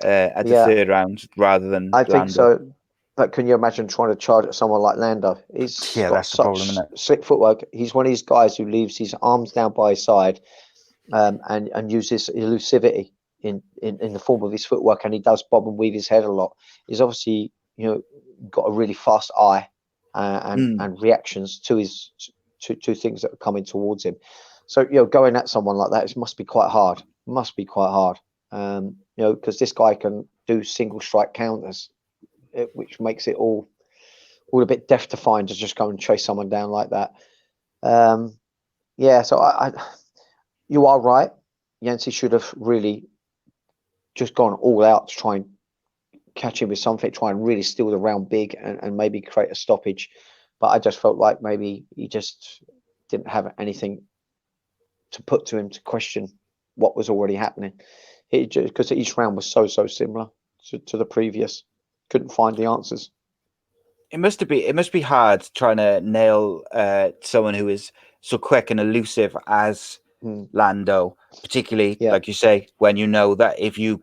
at the yeah. third round rather than I think Lando. so. But can you imagine trying to charge at someone like Lando? He's Yeah, got that's the problem, such isn't it? slick footwork. He's one of these guys who leaves his arms down by his side, and uses elusivity in the form of his footwork, and he does bob and weave his head a lot. He's obviously got a really fast eye, and reactions to his to things that are coming towards him. So going at someone like that, it must be quite hard. Must be quite hard. Because this guy can do single strike counters, which makes it all a bit death defying to just go and chase someone down like that. Yeah, so I you are right. Yancey should have really just gone all out to try and catch him with something, try and really steal the round big, and maybe create a stoppage. But I just felt like maybe he just didn't have anything to put to him to question what was already happening. because each round was so similar to the previous. Couldn't find the answers. It must be hard trying to nail someone who is so quick and elusive as Lando, particularly like you say, when you know that if you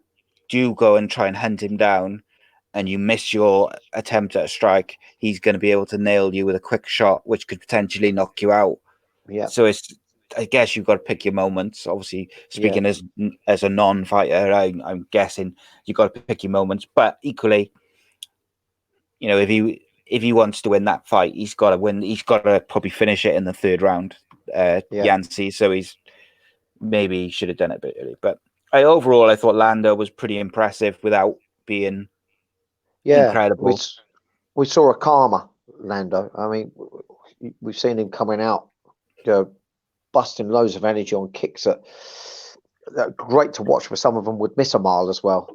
do go and try and hunt him down and you miss your attempt at a strike, he's going to be able to nail you with a quick shot, which could potentially knock you out. Yeah. So I guess you've got to pick your moments. Obviously, speaking as a non-fighter, I'm guessing you've got to pick your moments. But equally, you know, if he wants to win that fight, he's got to win. He's got to probably finish it in the third round, Yancey. So maybe he should have done it a bit early. But overall, I thought Lando was pretty impressive without being incredible. We saw a calmer Lando. I mean, we've seen him coming out, busting loads of energy on kicks that great to watch. For some of them would miss a mile as well.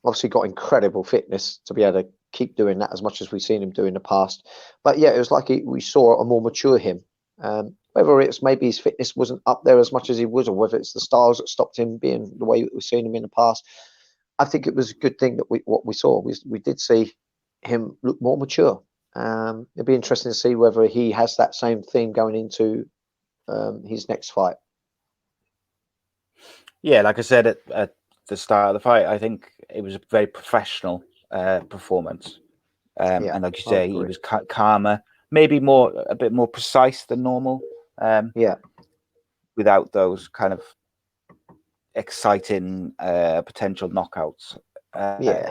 Obviously got incredible fitness to be able to keep doing that as much as we've seen him do in the past. But yeah, it was like we saw a more mature him. Whether it's maybe his fitness wasn't up there as much as he was, or whether it's the styles that stopped him being the way we've seen him in the past, I think it was a good thing that what we saw. We did see him look more mature. It'd be interesting to see whether he has that same theme going into his next fight. Yeah, like I said at the start of the fight, I think it was a very professional performance. And like you say, he was calmer, maybe a bit more precise than normal. Without those kind of exciting potential knockouts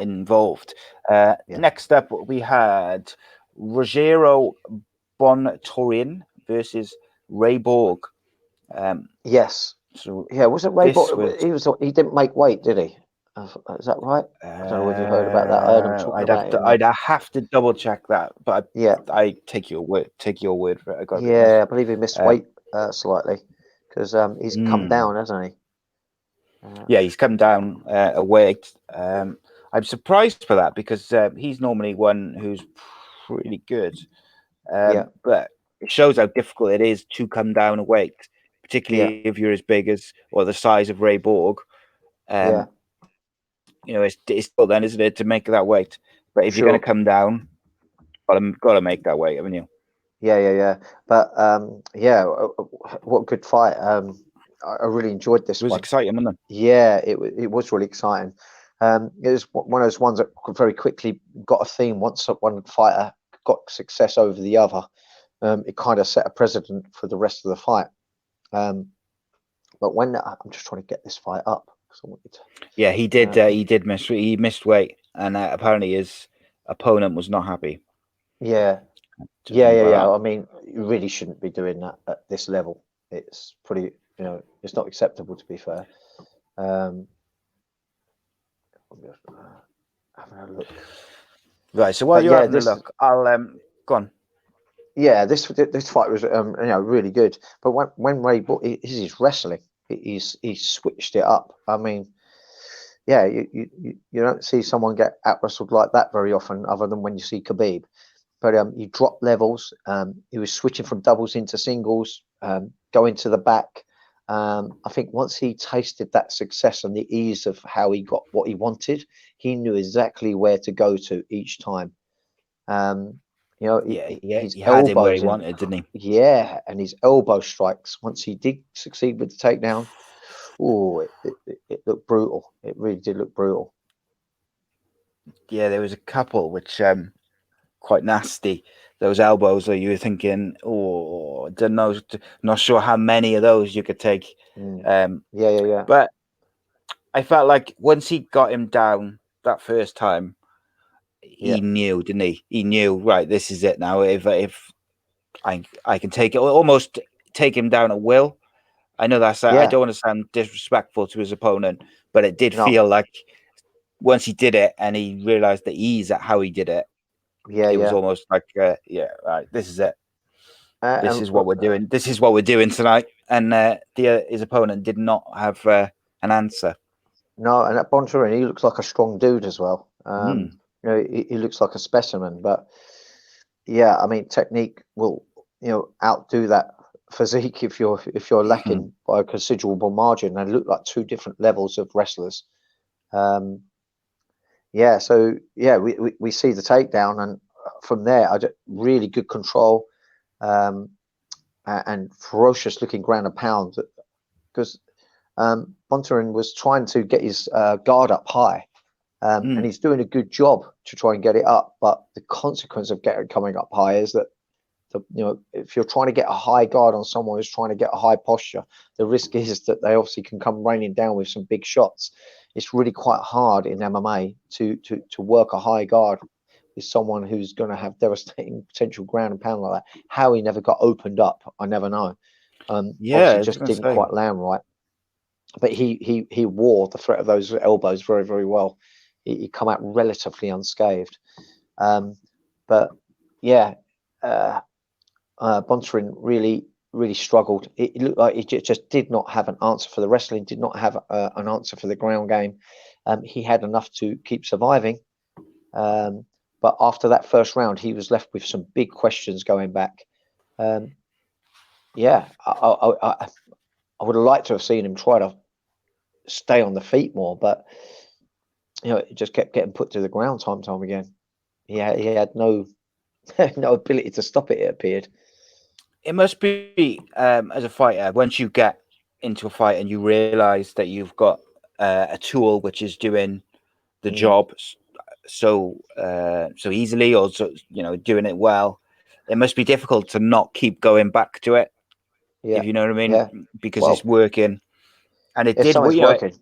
involved. Next up, we had Rogério Bontorin versus Ray Borg. Wasn't Ray Borg? He didn't make weight, did he? Is that right? I don't know if you heard about that. I heard him talking about it. I'd have to double check that, but I take your word. Take your word for it. I believe he missed weight slightly because he's come down, hasn't he? He's come down a weight. I'm surprised for that because he's normally one who's pretty good. But it shows how difficult it is to come down a weight, particularly if you're as big as or the size of Ray Borg. You know, it's still then, isn't it, to make that weight? But if you're going to come down, got to make that weight, haven't you? But what a good fight. I really enjoyed this. It was exciting, wasn't it? Yeah, it was really exciting. It was one of those ones that very quickly got a theme. Once one fighter got success over the other, it kind of set a precedent for the rest of the fight. But when I'm just trying to get this fight up. He did miss. He missed weight, and apparently his opponent was not happy. I mean, you really shouldn't be doing that at this level. It's pretty, it's not acceptable, to be fair. I'm just having a look. Right. So while you're having a look, I'll go on. Yeah, this fight was really good. But when Ray Borg, he's wrestling. He switched it up. I mean, you don't see someone get out wrestled like that very often, other than when you see Khabib. But he dropped levels. He was switching from doubles into singles, going to the back. I think once he tasted that success and the ease of how he got what he wanted, he knew exactly where to go to each time. He had him where he wanted, didn't he? Yeah, and his elbow strikes, once he did succeed with the takedown, it looked brutal. It really did look brutal. Yeah, there was a couple which quite nasty. Those elbows that you were thinking, don't know, not sure how many of those you could take. But I felt like once he got him down that first time, he knew, didn't he? He knew, right, this is it now. If I can take it, almost take him down at will. I know that's I don't want to sound disrespectful to his opponent, but it did feel like once he did it and he realized the ease at how he did it, it was almost like, right, this is it. This is what we're doing. This is what we're doing tonight. And his opponent did not have an answer. No, and at Bontorin, he looks like a strong dude as well. He looks like a specimen. But I mean, technique will outdo that physique if you're lacking by a considerable margin. They look like two different levels of wrestlers. We see the takedown, and from there, really good control and ferocious looking ground and pound, because Bontarin was trying to get his guard up high, and he's doing a good job to try and get it up. But the consequence of coming up high is that if you're trying to get a high guard on someone who's trying to get a high posture, the risk is that they obviously can come raining down with some big shots. It's really quite hard in MMA to work a high guard with someone who's going to have devastating potential ground and pound like that. How he never got opened up, I never know. Obviously just didn't quite land right. But he wore the threat of those elbows very, very well. He come out relatively unscathed. Bontarin really struggled. It looked like he just did not have an answer for the wrestling, did not have an answer for the ground game. He had enough to keep surviving. But after that first round, he was left with some big questions going back. I would have liked to have seen him try to stay on the feet more, but it just kept getting put to the ground time and time again. He had no ability to stop it, it appeared. It must be, as a fighter, once you get into a fight and you realize that you've got a tool which is doing the job so easily, or doing it well, it must be difficult to not keep going back to it. If you know what I mean, because it's working, and it did. Working.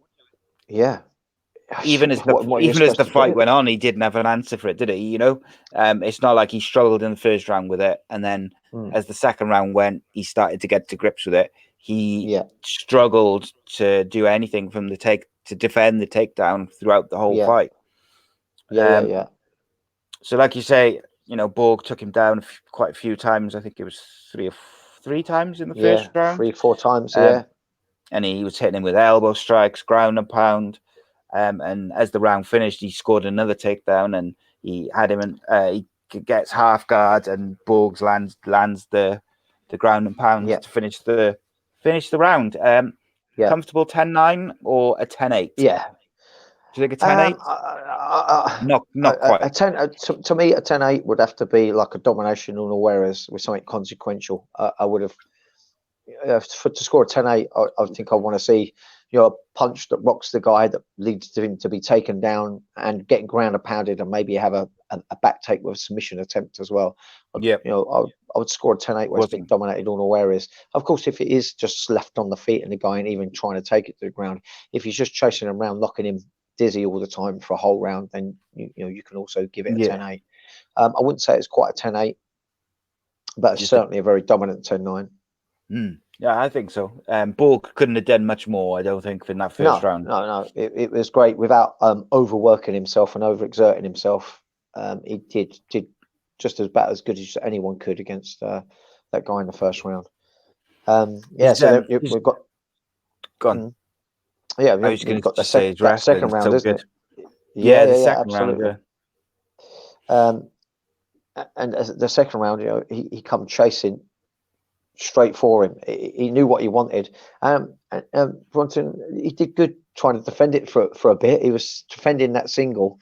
Even as the fight went on, he didn't have an answer for it, did he? It's not like he struggled in the first round with it, and then as the second round went, he started to get to grips with it. He struggled to do anything from to defend the takedown throughout the whole fight. So, like you say, Borg took him down quite a few times. I think it was three times in the first round. 3-4 times, and he was hitting him with elbow strikes, ground and pound. And as the round finished, he scored another takedown, and he had him, and he gets half guard, and Borgs lands the ground and pound to finish the round. Comfortable 10-9 or a 10-8? Yeah. Do you think a 10-8? Not quite. To me, a 10-8 would have to be like a domination unawares with something consequential. I would have to score a 10-8. I think I want to see a punch that rocks the guy, that leads to him to be taken down and getting ground and pounded, and maybe have a back take with a submission attempt as well. I would score a 10-8 where it's been dominated unawares. Of course, if it is just left on the feet and the guy ain't even trying to take it to the ground, if he's just chasing him around, knocking him dizzy all the time for a whole round, then you can also give it a 10-8. I wouldn't say it's quite a 10-8, but it's certainly a very dominant 10-9. Yeah, I think so. Borg couldn't have done much more, I don't think, in that first round. No. It was great without overworking himself and overexerting himself. He did just about as good as anyone could against that guy in the first round. We've got. Gone. We've got the second round, isn't it? The second round. And the second round, he come chasing straight for him. He knew what he wanted. Bronson, he did good trying to defend it for a bit. He was defending that single,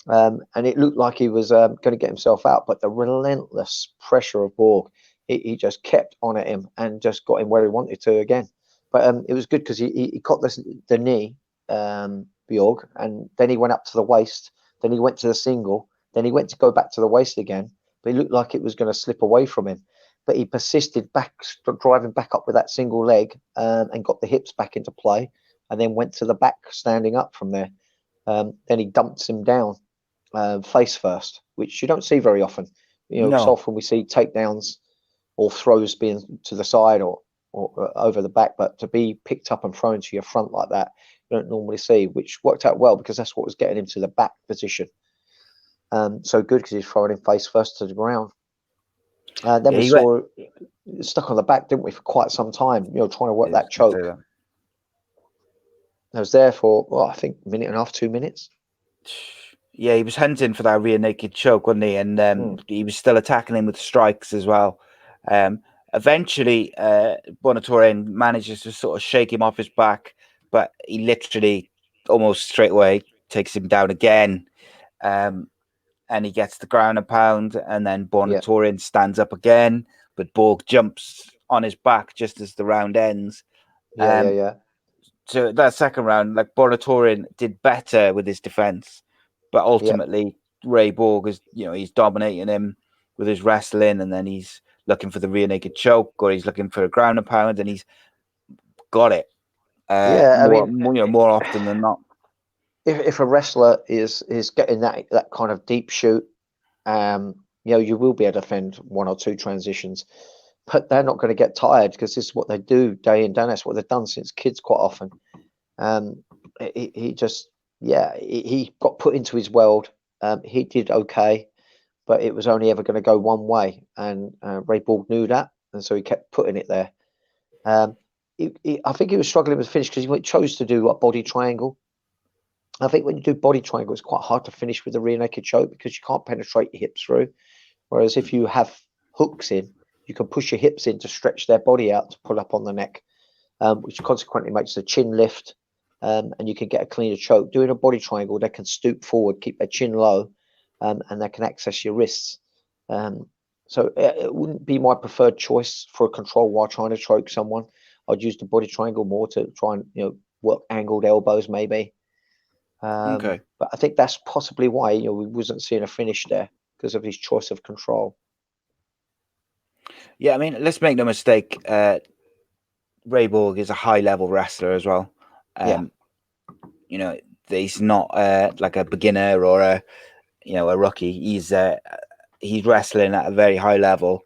and it looked like he was going to get himself out. But the relentless pressure of Borg, he just kept on at him and just got him where he wanted to again. But it was good because he caught the knee, Bjorg, and then he went up to the waist. Then he went to the single. Then he went to go back to the waist again. But it looked like it was going to slip away from him. But he persisted back, driving back up with that single leg, and got the hips back into play, and then went to the back, standing up from there. Then he dumps him down face first, which you don't see very often. So often we see takedowns or throws being to the side or over the back, but to be picked up and thrown to your front like that, you don't normally see, which worked out well because that's what was getting him to the back position. So good because he's throwing him face first to the ground. Then we saw stuck on the back, didn't we, for quite some time, trying to work that choke. I was there for, I think, a minute and a half, 2 minutes. Yeah, he was hunting for that rear naked choke, wasn't he? And he was still attacking him with strikes as well. Eventually, Bonatorin manages to sort of shake him off his back, but he literally almost straight away takes him down again. And he gets the ground and pound, and then Bonatorin stands up again, but Borg jumps on his back just as the round ends. So that second round, like, Bonatorin did better with his defense, but ultimately Ray Borg is, he's dominating him with his wrestling, and then he's looking for the rear naked choke, or he's looking for a ground and pound, and he's got it. More often than not. If a wrestler is getting that kind of deep shoot, you will be able to defend one or two transitions, but they're not going to get tired because this is what they do day in, day out. That's what they've done since kids quite often. He got put into his world. He did okay, but it was only ever going to go one way, and Ray Borg knew that, and so he kept putting it there. I think he was struggling with the finish because he chose to do a body triangle. I think when you do body triangle, it's quite hard to finish with a rear naked choke because you can't penetrate your hips through. Whereas if you have hooks in, you can push your hips in to stretch their body out to pull up on the neck, which consequently makes the chin lift, and you can get a cleaner choke. Doing a body triangle, they can stoop forward, keep their chin low, and they can access your wrists. So it wouldn't be my preferred choice for a control while trying to choke someone. I'd use the body triangle more to try and work angled elbows maybe. But I think that's possibly why we wasn't seeing a finish there, because of his choice of control. Yeah, I mean, let's make no mistake. Ray Borg is a high-level wrestler as well. He's not like a beginner or a rookie. He's wrestling at a very high level.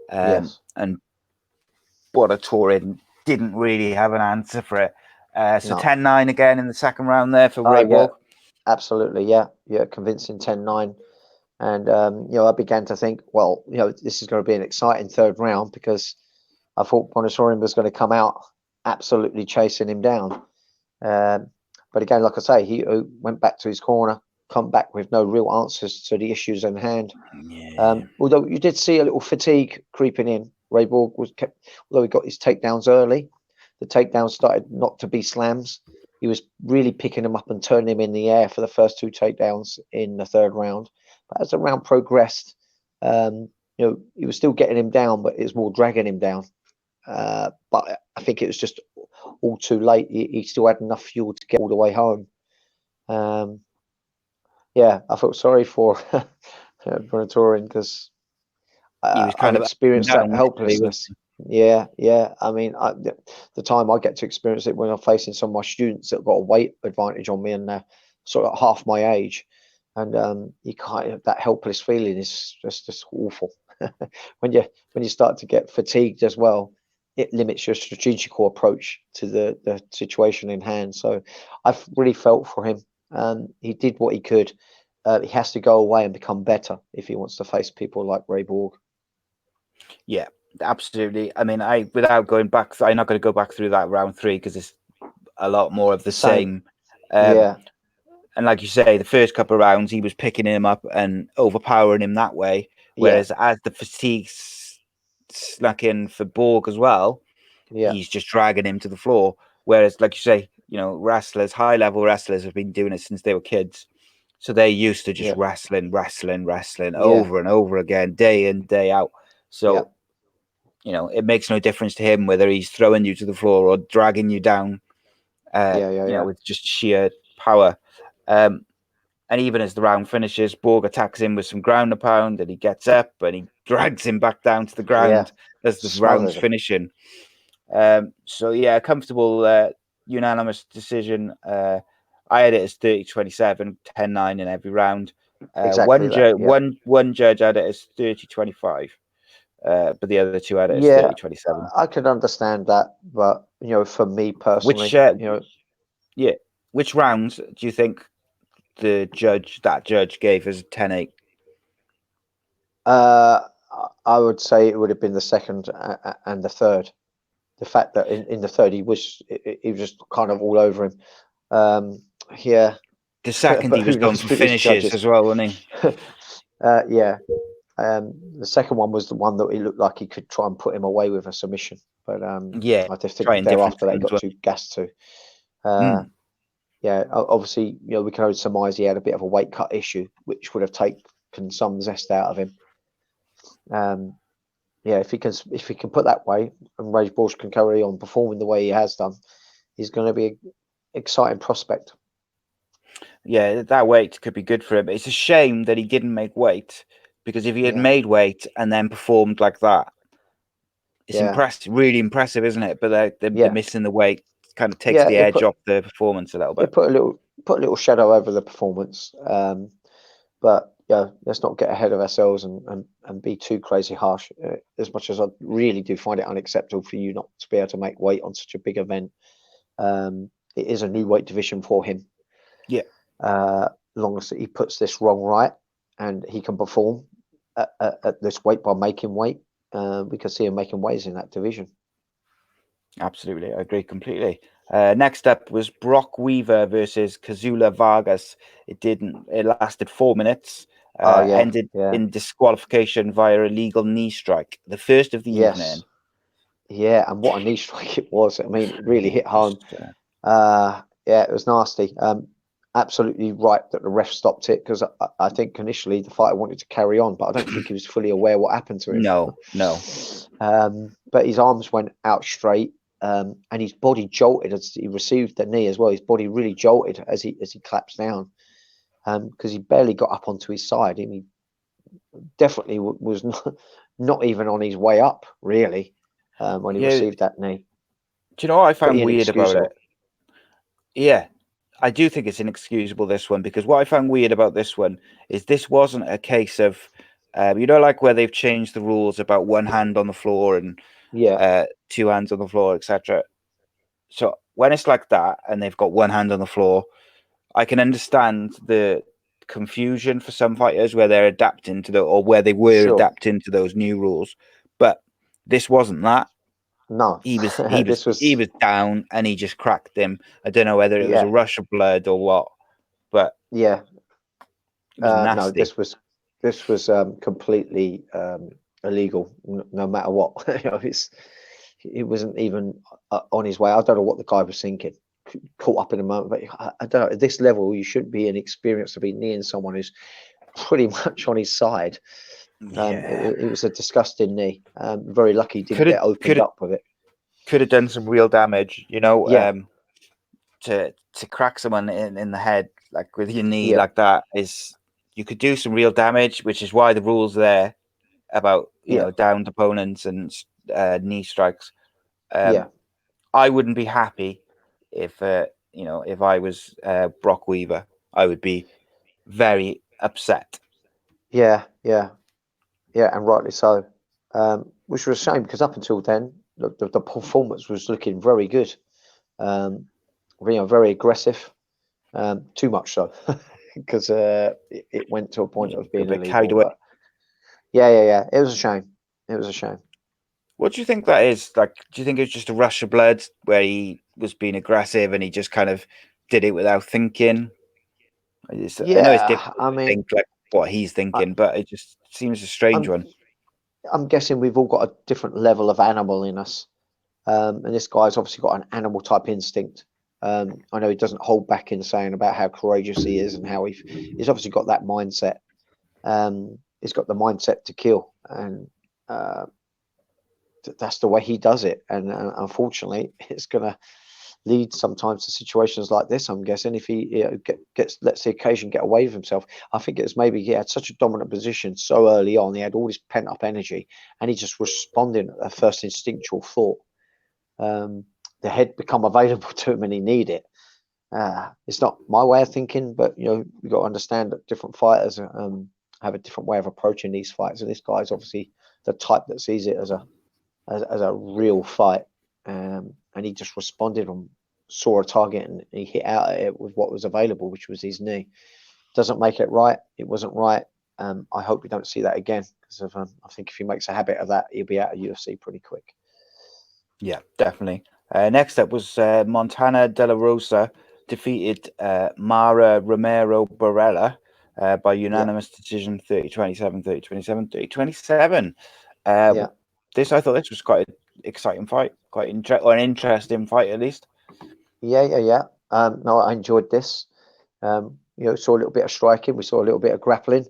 And Bonatorin didn't really have an answer for it. So 10-9 again in the second round there for Ray Borg. Absolutely, convincing 10-9. And I began to think, well, this is going to be an exciting third round, because I thought Bonatorin was going to come out absolutely chasing him down. But again, like I say, he went back to his corner, come back with no real answers to the issues in hand. Although you did see a little fatigue creeping in. Ray Borg although he got his takedowns early, the takedowns started not to be slams. He was really picking them up and turning them in the air for the first two takedowns in the third round. But as the round progressed, he was still getting him down, but it was more dragging him down. But I think it was just all too late. He still had enough fuel to get all the way home. I felt sorry for Bonatorin, because I've experienced that helplessness. I mean, the time I get to experience it when I'm facing some of my students that got a weight advantage on me, and they're sort of half my age, and you kind of, that helpless feeling is just awful. when you start to get fatigued as well, it limits your strategical approach to the situation in hand. So I've really felt for him. He did what he could. He has to go away and become better if he wants to face people like Ray Borg. Yeah, absolutely. I mean, without going back, I'm not going to go back through that round 3 because it's a lot more of the same. And like you say, the first couple of rounds, he was picking him up and overpowering him that way. Whereas as the fatigue snuck in for Borg as well, he's just dragging him to the floor. Whereas, like you say, wrestlers, high-level wrestlers have been doing it since they were kids. So they're used to just wrestling over and over again, day in, day out. So, it makes no difference to him whether he's throwing you to the floor or dragging you down, with just sheer power. And even as the round finishes, Borg attacks him with some ground and pound, and he gets up and he drags him back down to the ground as the round's finishing. A comfortable unanimous decision. I had it as 30-27, 10-9 in every round. One judge had it as 30-25. But the other two had it as 30-27. I can understand that, but for me personally, which rounds do you think that judge gave as 10-8? I would say it would have been the second and the third. The fact that in the third he was just kind of all over him. The second he was going for finishes as well, wasn't he? The second one was the one that he looked like he could try and put him away with a submission, but yeah, I just think trying different thereafter they things. got too gassed to. Mm. Yeah, obviously, we can only surmise he had a bit of a weight cut issue, which would have taken some zest out of him. Yeah, if he can put that way, and Rage Borsch can carry on performing the way he has done, he's going to be an exciting prospect. Yeah, that weight could be good for him. It's a shame that he didn't make weight, because if he had made weight and then performed like that, it's impressive, really impressive, isn't it? But they're missing the weight. It kind of takes the edge off the performance a little bit. It put a little shadow over the performance. But yeah, let's not get ahead of ourselves and be too crazy harsh. As much as I really do find it unacceptable for you not to be able to make weight on such a big event, it is a new weight division for him. Yeah. Long as he puts this wrong right and he can perform at this weight by making weight, we can see him making waves in that division. Absolutely, I agree completely. Next up was Brock Weaver versus Kazula Vargas. It lasted 4 minutes. Ended in disqualification via a legal knee strike. The first of the evening. Yeah, and what a knee strike it was. I mean, it really hit home. Yeah, it was nasty. Absolutely right that the ref stopped it, because I think initially the fighter wanted to carry on, but I don't think he was fully aware what happened to him. No. But his arms went out straight, and his body jolted as he received the knee as well. His body really jolted as he collapsed down, because he barely got up onto his side. I mean, definitely was not even on his way up, really, when he received that knee. Do you know what I found weird about it? Yeah, I do think it's inexcusable, this one, because what I found weird about this one is this wasn't a case of, like where they've changed the rules about one hand on the floor and 2 hands on the floor, etc. So when it's like that and they've got one hand on the floor, I can understand the confusion for some fighters where they're adapting to or where they were adapting to those new rules. But this wasn't that. No, he was down and he just cracked him. I don't know whether it was a rush of blood or what, but it was nasty. No, this was completely illegal, no matter what. It wasn't even on his way. I don't know what the guy was thinking, caught up in a moment. But I don't know, at this level, you shouldn't be inexperienced to be kneeing someone who's pretty much on his side. It was a disgusting knee. Very lucky he didn't get opened up with it. Could have done some real damage, to crack someone in the head, like with your knee like that, is you could do some real damage, which is why the rules there about downed opponents and knee strikes. I wouldn't be happy if if I was Brock Weaver. I would be very upset. Yeah, and rightly so. Which was a shame, because up until then the performance was looking very good. Very aggressive. Too much so, because it went to a point of being illegal. Carried away. Yeah. It was a shame. What do you think that is? Like, do you think it's just a rush of blood where he was being aggressive and he just kind of did it without thinking? I know it's difficult to think like what he's thinking, but it just seems a strange one. I'm guessing we've all got a different level of animal in us, and this guy's obviously got an animal type instinct. I know he doesn't hold back in saying about how courageous he is and how he's obviously got that mindset. He's got the mindset to kill, and that's the way he does it. And unfortunately, it's going to lead sometimes to situations like this. I'm guessing if he lets the occasion get away with himself. I think it's maybe he had such a dominant position so early on. He had all this pent up energy, and he just responded at a first instinctual thought. The head become available to him and he need it. It's not my way of thinking, but you've got to understand that different fighters have a different way of approaching these fights, and this guy's obviously the type that sees it as a real fight, and he just responded and saw a target and he hit out at it with what was available, which was his knee. Doesn't make it right. It wasn't right. I hope we don't see that again, because I think if he makes a habit of that, he'll be out of UFC pretty quick. Yeah, definitely. Next up was Montana De La Rosa defeated Mara Romero Barella by unanimous decision, 30-27, 30-27, 30-27. This, I thought this was quite an exciting fight, quite an interesting fight at least. Yeah. No, I enjoyed this. Saw a little bit of striking. We saw a little bit of grappling.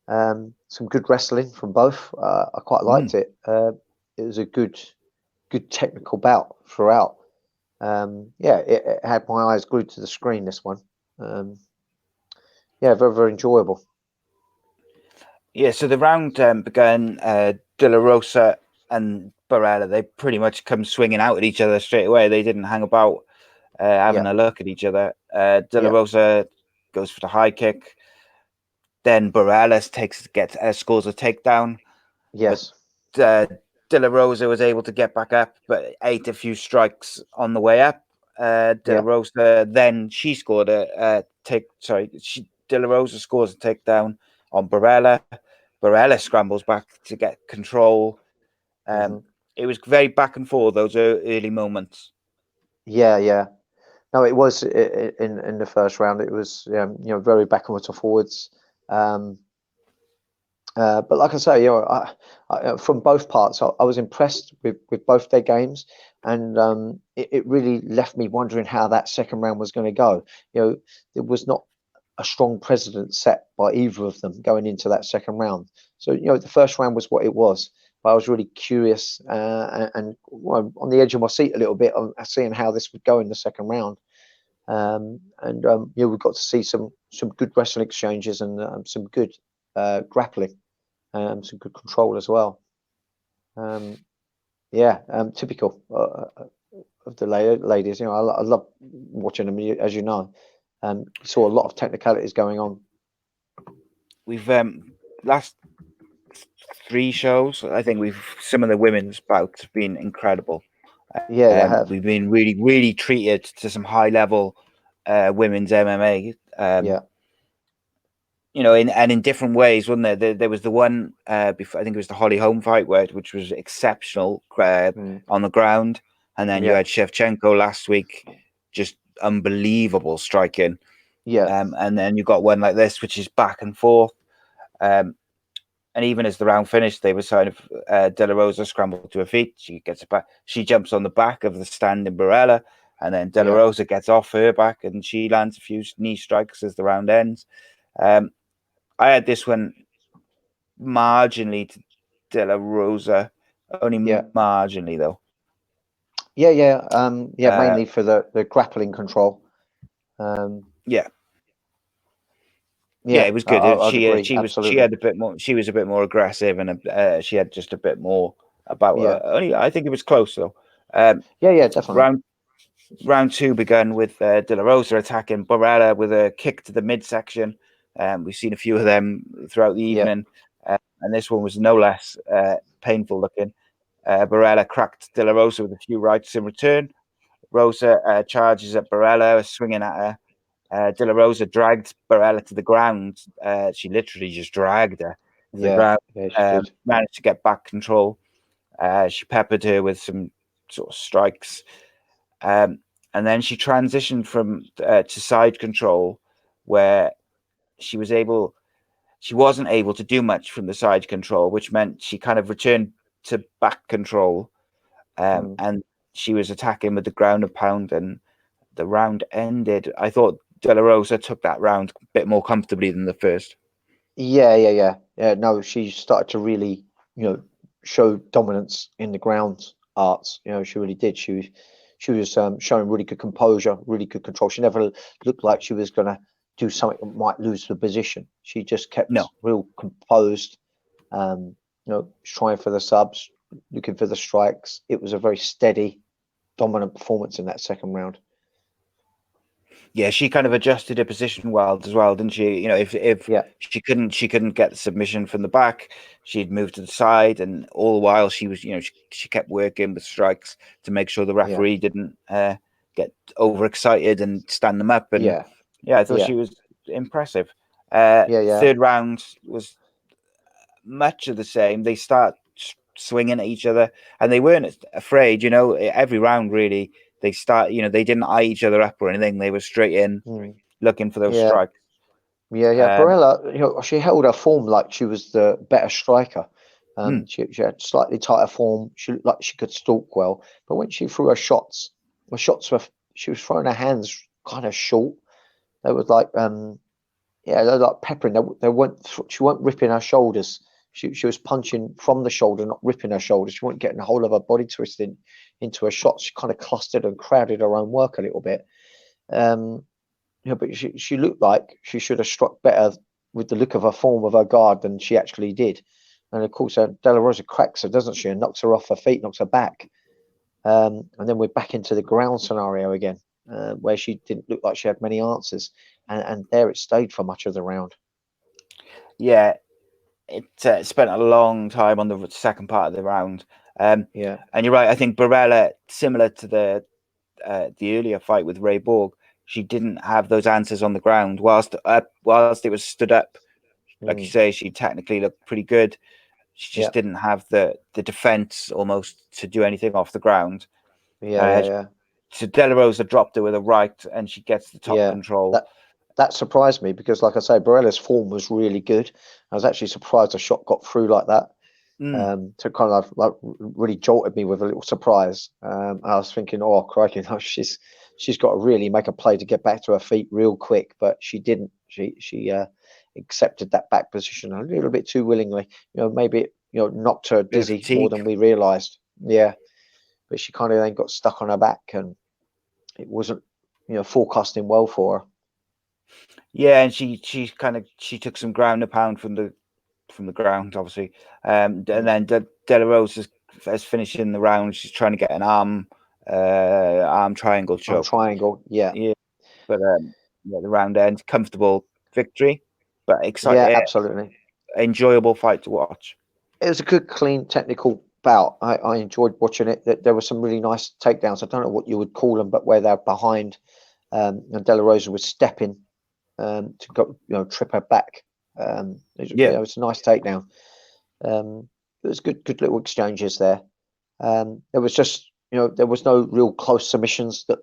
Some good wrestling from both. I quite liked it. It was a good technical bout throughout. It had my eyes glued to the screen, this one. Very, very enjoyable. Yeah, so the round began. De La Rosa and Barrera, they pretty much come swinging out at each other straight away. They didn't hang about having a look at each other. De La Rosa goes for the high kick. Then Barrera scores a takedown. Yes. But, De La Rosa was able to get back up, but ate a few strikes on the way up. De La Rosa, then she scored De La Rosa scores a takedown on Barrera. Barrera scrambles back to get control. It was very back and forth, those early moments. Yeah. No, it was in the first round. It was very backwards or forwards. But like I say, I from both parts, I was impressed with both their games, and it really left me wondering how that second round was going to go. There was not a strong precedent set by either of them going into that second round. So the first round was what it was, but I was really curious and on the edge of my seat a little bit on seeing how this would go in the second round. We got to see some good wrestling exchanges and some good grappling. Some good control as well. Typical of the ladies. I love watching them, as you know. Saw a lot of technicalities going on. We've last 3 shows, I think some of the women's bouts have been incredible. We've been really, really treated to some high level women's MMA. In different ways, wasn't there? There was the one before, I think it was the Holly Holm fight, which was exceptional on the ground, and then you had Shevchenko last week, just unbelievable striking. And then you got one like this, which is back and forth. And even as the round finished, they were sort of De La Rosa scrambled to her feet. She gets it back. She jumps on the back of the standing Barrera, and then De La Rosa gets off her back, and she lands a few knee strikes as the round ends. I had this one marginally to De La Rosa, only marginally though. Mainly for the grappling control. It was good. She had a bit more. She was a bit more aggressive, and she had just a bit more about her. Only I think it was close though. Definitely. Round 2 began with De La Rosa attacking Barrera with a kick to the midsection. We've seen a few of them throughout the evening, and this one was no less painful looking. Barrera cracked De La Rosa with a few rights in return. Rosa charges at Barrera, swinging at her. De La Rosa dragged Barrera to the ground. She literally just dragged her to the ground. Managed to get back control. She peppered her with some sort of strikes. And then she transitioned to side control, where she wasn't able to do much from the side control, which meant she kind of returned to back control, and she was attacking with the ground and pound, and the round ended. I thought De La Rosa took that round a bit more comfortably than the first. No, she started to really, show dominance in the ground arts. She really did. She was showing really good composure, really good control. She never looked like she was going to do something that might lose the position. She just kept real composed, trying for the subs, looking for the strikes. It was a very steady, dominant performance in that second round. Yeah, she kind of adjusted her position well as well, didn't she? If she couldn't get the submission from the back, she'd move to the side, and all the while she was, she kept working with strikes to make sure the referee didn't get overexcited and stand them up. And I thought she was impressive. Third round was much of the same. They start swinging at each other, and they weren't afraid. Every round really. They start, they didn't eye each other up or anything. They were straight in, looking for those strikes. Yeah. Barella, she held her form like she was the better striker. She had slightly tighter form. She looked like she could stalk well, but when she threw her shots were she was throwing her hands kind of short. They were like they're like peppering. They weren't. She weren't ripping her shoulders. She was punching from the shoulder, not ripping her shoulders. She wasn't getting the whole of her body twisting into her shots. She kind of clustered and crowded her own work a little bit. But she looked like she should have struck better with the look of her form of her guard than she actually did. And of course, De La Rosa cracks her, doesn't she? And knocks her off her feet, knocks her back. And then we're back into the ground scenario again, where she didn't look like she had many answers. And there it stayed for much of the round. Yeah, it spent a long time on the second part of the round. And you're right. I think Barella, similar to the earlier fight with Ray Borg, she didn't have those answers on the ground. Whilst it was stood up, like you say, she technically looked pretty good. She just didn't have the defense almost to do anything off the ground. So De La Rosa dropped her with a right, and she gets the top control. That surprised me because, like I say, Barella's form was really good. I was actually surprised a shot got through like that. So kind of like really jolted me with a little surprise. I was thinking, oh crikey, no, she's got to really make a play to get back to her feet real quick, but she didn't. She accepted that back position a little bit too willingly. Maybe it, knocked her dizzy more than we realised. Yeah, but she kind of then got stuck on her back, and it wasn't forecasting well for her. Yeah, and she took some ground and pound from the ground, obviously. And then De La Rosa is finishing the round. She's trying to get an arm triangle choke. Yeah. But the round ends, comfortable victory, but exciting. Yeah, absolutely. Enjoyable fight to watch. It was a good, clean, technical bout. I enjoyed watching it. There were some really nice takedowns. I don't know what you would call them, but where they're behind, and De La Rosa was stepping to go, trip her back. It was a nice takedown. It was good little exchanges there. There was just, there was no real close submissions that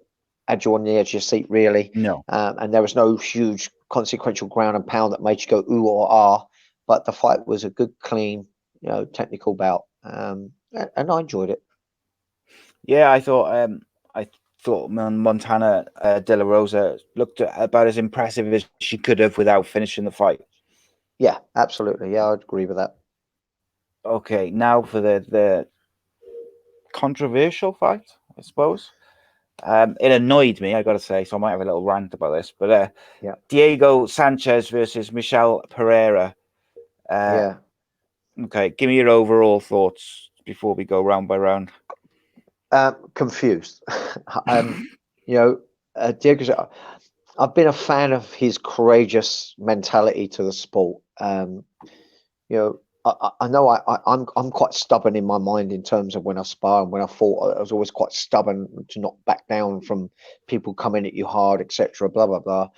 had you on the edge of your seat, really. No. And there was no huge consequential ground and pound that made you go ooh or ah. But the fight was a good, clean, technical bout, and I enjoyed it. Yeah, I thought Montana De La Rosa looked about as impressive as she could have without finishing the fight. Yeah, absolutely. Yeah, I'd agree with that. Okay, now for the controversial fight, I suppose. It annoyed me, I got to say, so I might have a little rant about this. But Diego Sanchez versus Michel Pereira. Okay, give me your overall thoughts before we go round by round. Confused. Diego, I've been a fan of his courageous mentality to the sport. I know I'm quite stubborn in my mind in terms of when I spar, and when I fought, I was always quite stubborn to not back down from people coming at you hard, etc. Blah blah blah.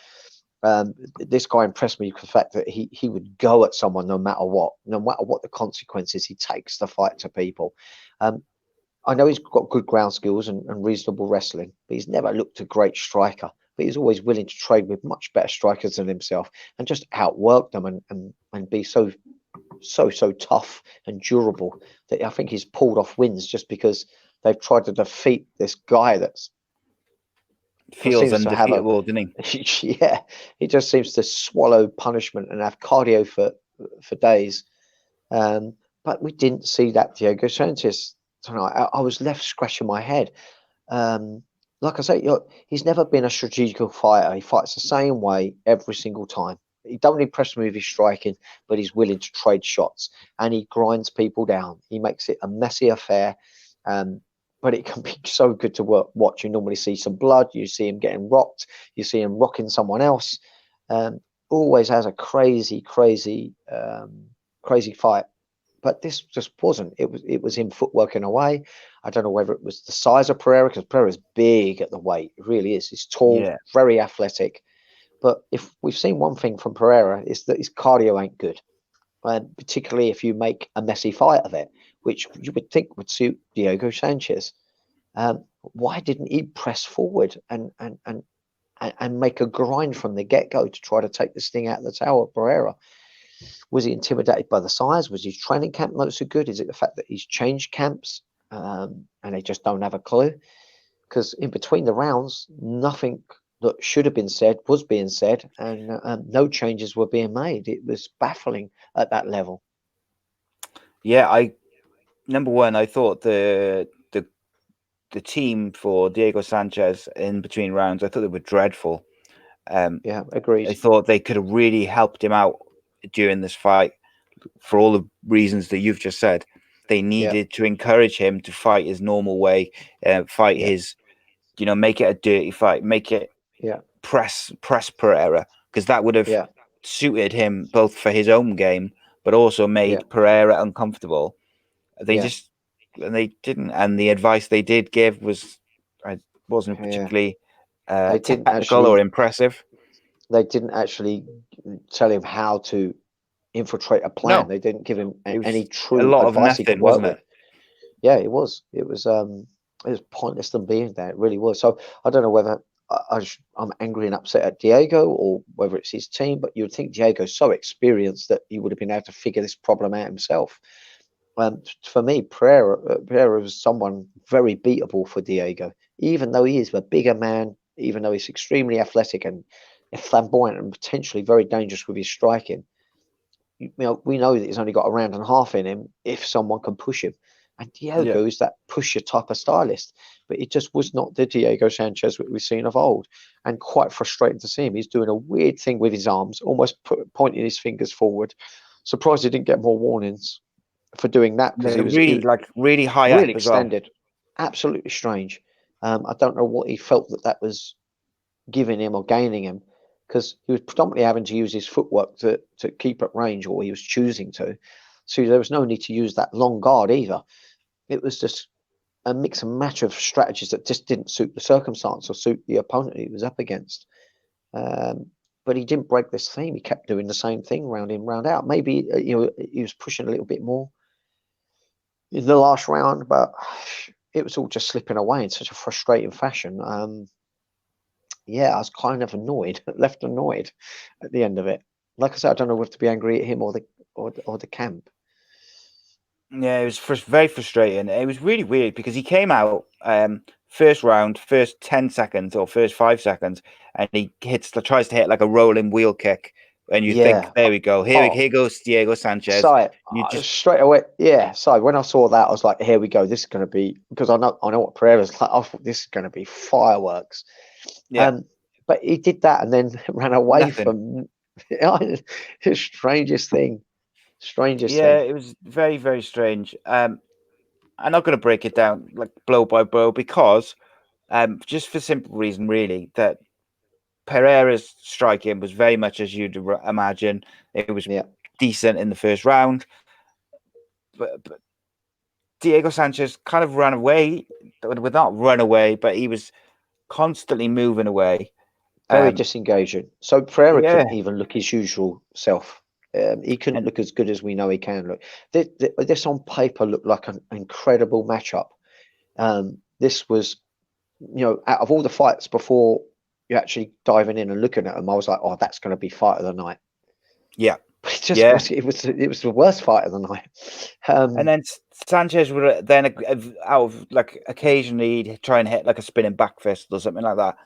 This guy impressed me with the fact that he would go at someone no matter what the consequences. He takes the fight to people. I know he's got good ground skills and reasonable wrestling, but he's never looked a great striker. But he's always willing to trade with much better strikers than himself and just outwork them and be so tough and durable that I think he's pulled off wins just because they've tried to defeat this guy that's feels undefeatable, doesn't he? Yeah, he just seems to swallow punishment and have cardio for days. But we didn't see that Diego Sanchez tonight. I was left scratching my head. Like I say, he's never been a strategical fighter. He fights the same way every single time. He don't impress me with his striking, but he's willing to trade shots and he grinds people down. He makes it a messy affair. But it can be so good to watch. You normally see some blood. You see him getting rocked. You see him rocking someone else. Always has a crazy fight. But this just wasn't. It was him footworking away. I don't know whether it was the size of Pereira, because Pereira's big at the weight. It really is. He's tall, very athletic. But if we've seen one thing from Pereira, is that his cardio ain't good. Particularly if you make a messy fight of it, which you would think would suit Diego Sanchez. Why didn't he press forward and and make a grind from the get-go to try to take this thing out of the tower. Pereira, was he intimidated by the size? Was his training camp not so good? Is it the fact that he's changed camps and they just don't have a clue? Because in between the rounds, nothing that should have been said was being said, and no changes were being made. It was baffling at that level. Yeah, number one, I thought the team for Diego Sanchez in between rounds, I thought they were dreadful. Yeah, agreed. I thought they could have really helped him out during this fight for all the reasons that you've just said. They needed to encourage him to fight his normal way, fight his, make it a dirty fight, make it press Pereira, because that would have suited him both for his own game, but also made Pereira uncomfortable. They just, and they didn't, and the advice they did give wasn't particularly technical or impressive. They didn't actually tell him how to infiltrate a plan. No. They didn't give him any true a lot advice of nothing, he could work wasn't it? with. Yeah, it was. It was pointless them being there. It really was. So I don't know whether I'm angry and upset at Diego or whether it's his team, but you would think Diego's so experienced that he would have been able to figure this problem out himself. For me, Pereira was someone very beatable for Diego, even though he is a bigger man, even though he's extremely athletic and flamboyant and potentially very dangerous with his striking. We know that he's only got a round and a half in him if someone can push him. And Diego is that pusher type of stylist, but it just was not the Diego Sanchez that we've seen of old. And quite frustrating to see him. He's doing a weird thing with his arms, almost pointing his fingers forward. Surprised he didn't get more warnings for doing that, because he was really high up, really extended. Well. Absolutely strange. I don't know what he felt that was giving him or gaining him, because he was predominantly having to use his footwork to keep at range, or he was choosing to. So there was no need to use that long guard either. It was just a mix and match of strategies that just didn't suit the circumstance or suit the opponent he was up against. But he didn't break this theme. He kept doing the same thing round in, round out. Maybe he was pushing a little bit more in the last round, but it was all just slipping away in such a frustrating fashion. I was kind of annoyed, left annoyed at the end of it. Like I said, I don't know whether to be angry at him or the camp. Yeah, it was very frustrating. It was really weird because he came out first round, first 10 seconds or first 5 seconds, and he tries to hit like a rolling wheel kick. And you think, there we go. Here goes Diego Sanchez. So straight away, So when I saw that, I was like, here we go. This is going to be, because I know what Pereira's like. I thought this is going to be fireworks. Yeah. But he did that and then ran away from his strangest thing. It was very, very strange. I'm not going to break it down like blow by blow, because just for simple reason, really, that Pereira's striking was very much as you'd imagine. It was decent in the first round, but Diego Sanchez kind of ran away. Would not run away, but he was constantly moving away. Very disengaging. So Pereira couldn't even look his usual self. He couldn't look as good as we know he can look. This on paper looked like an incredible matchup. This was, out of all the fights before you actually diving in and looking at them, I was like, oh, that's going to be fight of the night. Yeah. But it was the worst fight of the night. And then Sanchez would then out of like occasionally try and hit like a spinning back fist or something like that.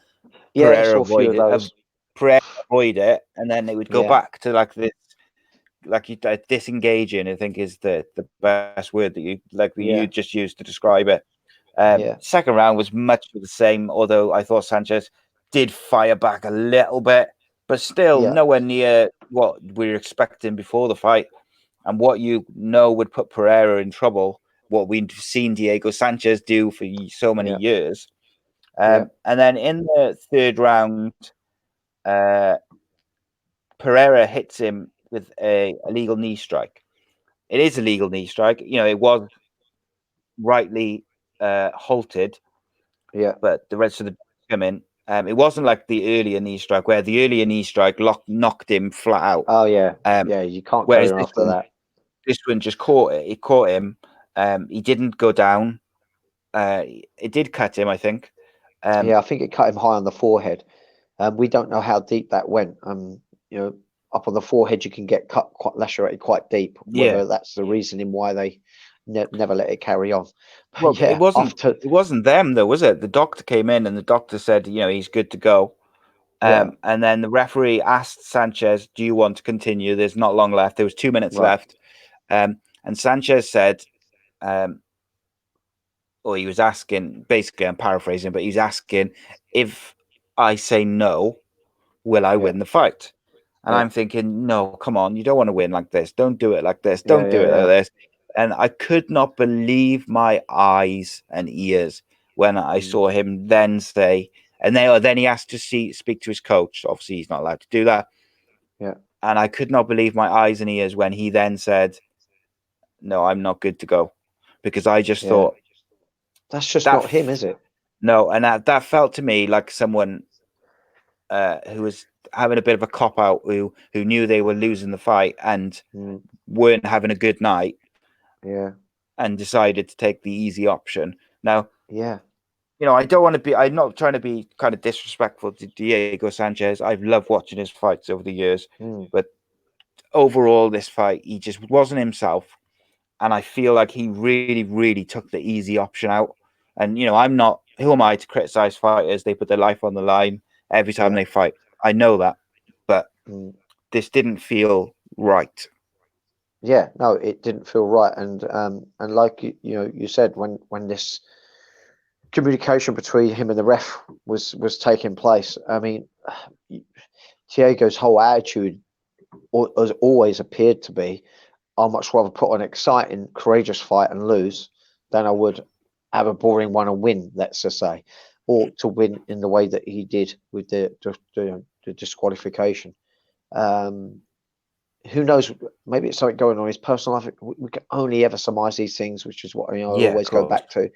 Yeah, Pereira avoid it, and then it would go back to like this, like disengaging, I think is the best word that you just used to describe it. Second round was much the same, although I thought Sanchez did fire back a little bit, but still nowhere near what we were expecting before the fight, and what would put Pereira in trouble, what we've seen Diego Sanchez do for so many years. And then in the third round, Pereira hits him with a illegal knee strike. It is a legal knee strike. It was rightly halted. Yeah. But the rest of the come in. It wasn't like the earlier knee strike, where the earlier knee strike knocked him flat out. Oh yeah. You can't carry on after that. This one just caught it. It caught him. He didn't go down. It did cut him, I think. I think it cut him high on the forehead. We don't know how deep that went. You know, up on the forehead, you can get cut quite lacerated quite deep. Yeah. Whether that's the reasoning why they never let it carry on. But Well, yeah, it wasn't them though, was it? The doctor came in and the doctor said, he's good to go. And then the referee asked Sanchez, "Do you want to continue? There's not long left. There was 2 minutes left." And Sanchez said, or he was asking, basically, I'm paraphrasing, but he's asking, if I say no, will I win the fight? And I'm thinking, no, come on, you don't want to win like this. Don't do it like this. Don't do it like this. And I could not believe my eyes and ears when I saw him then say, and then he asked to speak to his coach. Obviously, he's not allowed to do that. Yeah. And I could not believe my eyes and ears when he then said, "No, I'm not good to go," because I just thought, that's just not him, is it? No, and that felt to me like someone who was having a bit of a cop out, who knew they were losing the fight and weren't having a good night, and decided to take the easy option. Now, I don't want to be. I'm not trying to be kind of disrespectful to Diego Sanchez. I've loved watching his fights over the years, but overall, this fight, he just wasn't himself, and I feel like he really, really took the easy option out. And I'm not. Who am I to criticize fighters? They put their life on the line every time they fight. I know that, but this didn't feel right. Yeah, no, it didn't feel right, and like you said, when this communication between him and the ref was taking place, I mean, Diego's whole attitude has always appeared to be, I'd much rather put on an exciting, courageous fight and lose than I would have a boring one and win, let's just say, or to win in the way that he did with the disqualification. Who knows? Maybe it's something going on in his personal life. We can only ever surmise these things, which is what I always go back to.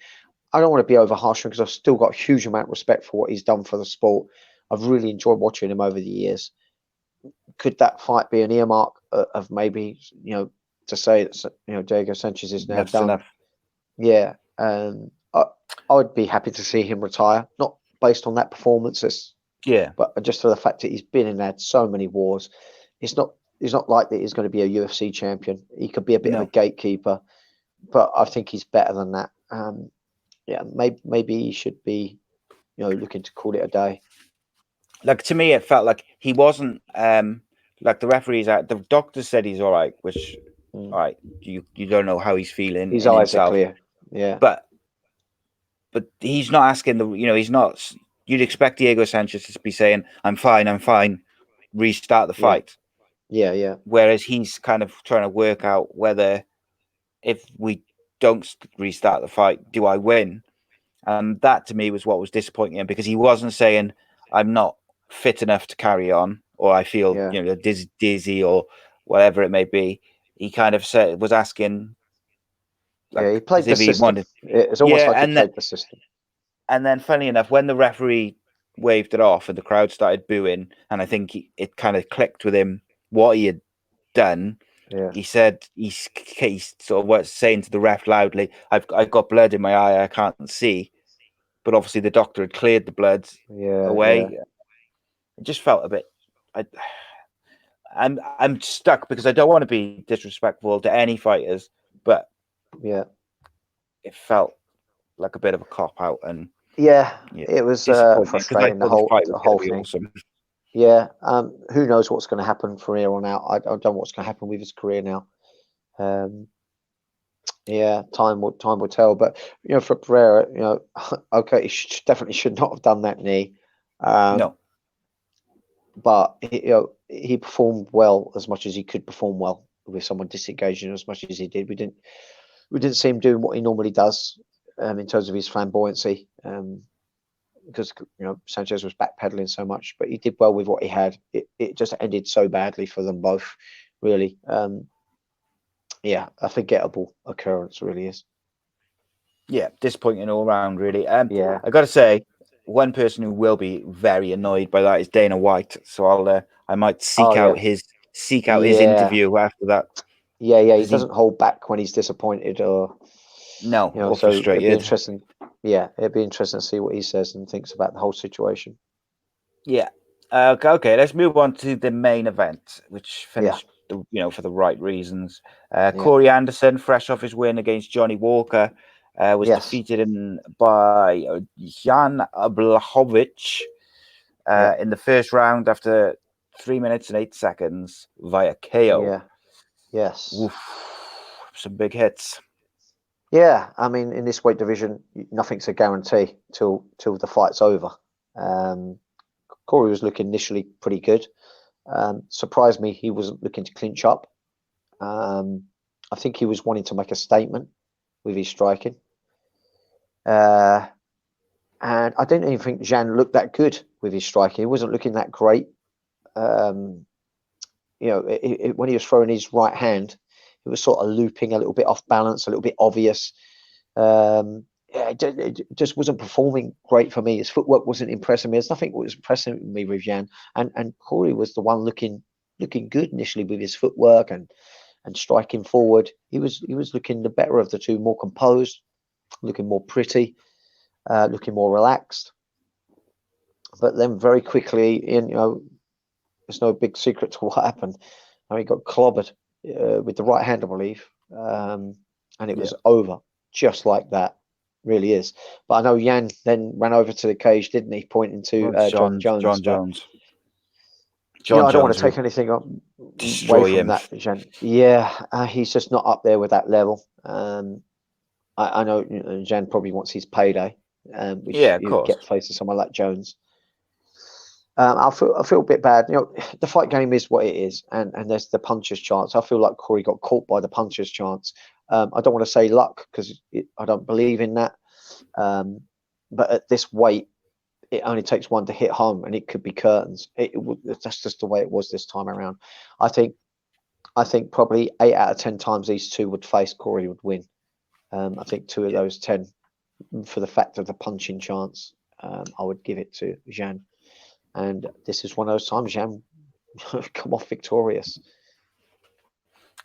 I don't want to be over harsh because I've still got a huge amount of respect for what he's done for the sport. I've really enjoyed watching him over the years. Could that fight be an earmark of maybe, to say that, Diego Sanchez is now That's done? enough. Yeah. I would be happy to see him retire, not based on that performance, but just for the fact that he's been and had so many wars. It's not like that he's going to be a UFC champion. He could be a bit of a gatekeeper, but I think he's better than that. Maybe he should be, looking to call it a day. Like, to me, it felt like he wasn't like the referees. The doctor said he's all right, which all right, you don't know how he's feeling. His eyes are clear. Yeah, but he's not asking he's not. You'd expect Diego Sanchez to be saying, I'm fine, restart the fight. Yeah. Whereas he's kind of trying to work out whether, if we don't restart the fight, do I win? And that to me was what was disappointing, because he wasn't saying, I'm not fit enough to carry on, or I feel dizzy or whatever it may be. He kind of was asking, he played the system. It's almost like he played the system. And then, funny enough, when the referee waved it off and the crowd started booing, and I think it kind of clicked with him what he had done. He said he's sort of was saying to the ref loudly, I've got blood in my eye, I can't see. But obviously the doctor had cleared the blood away. Yeah. It just felt a bit. I'm stuck because I don't want to be disrespectful to any fighters, but it felt like a bit of a cop out, and it was frustrating, the whole thing. Awesome. Yeah, who knows what's going to happen from here on out? I don't know what's going to happen with his career now. Time will tell. But for Pereira, okay, he definitely should not have done that knee. No, but he performed well, as much as he could perform well with someone disengaging as much as he did. We didn't see him doing what he normally does in terms of his flamboyancy. Because Sanchez was backpedaling so much, but he did well with what he had. It just ended so badly for them both, really. A forgettable occurrence, really is. Yeah, disappointing all round, really. I got to say, one person who will be very annoyed by that is Dana White. So I might seek out his interview after that. Yeah, he doesn't hold back when he's disappointed or or so frustrated. It'd be interesting. Yeah, it'd be interesting to see what he says and thinks about the whole situation. Yeah, Okay, let's move on to the main event, which finished, for the right reasons. Corey Anderson, fresh off his win against Johnny Walker, was defeated by Jan Blachowicz in the first round after 3 minutes and 8 seconds via KO. Yeah. Yes. Oof, some big hits. Yeah, I mean, in this weight division, nothing's a guarantee till the fight's over. Corey was looking initially pretty good. Surprised me he wasn't looking to clinch up. I think he was wanting to make a statement with his striking. And I don't even think Jan looked that good with his striking. He wasn't looking that great. When he was throwing his right hand, it was sort of looping a little bit off balance, a little bit obvious. It just wasn't performing great for me. His footwork wasn't impressing me. There's nothing that was impressing me with Jan. And Corey was the one looking good initially with his footwork and striking forward. He was looking the better of the two, more composed, looking more pretty, looking more relaxed. But then very quickly, there's no big secret to what happened. He got clobbered with the right hand, I believe, and it was over just like that. Really is. But I know Jan then ran over to the cage, didn't he? Pointing to John Jones. John Jones. I don't want to take anything away from that, Jan. Yeah, he's just not up there with that level. I know Jan probably wants his payday, which you get facing someone like Jones. I feel a bit bad. The fight game is what it is, and there's the puncher's chance. I feel like Corey got caught by the puncher's chance. I don't want to say luck because I don't believe in that. But at this weight, it only takes one to hit home, and it could be curtains. That's just the way it was this time around. I think probably 8 out of 10 times these two would face, Corey would win. I think 2 of those 10, for the fact of the punching chance, I would give it to Jan. And this is one of those times Jan come off victorious.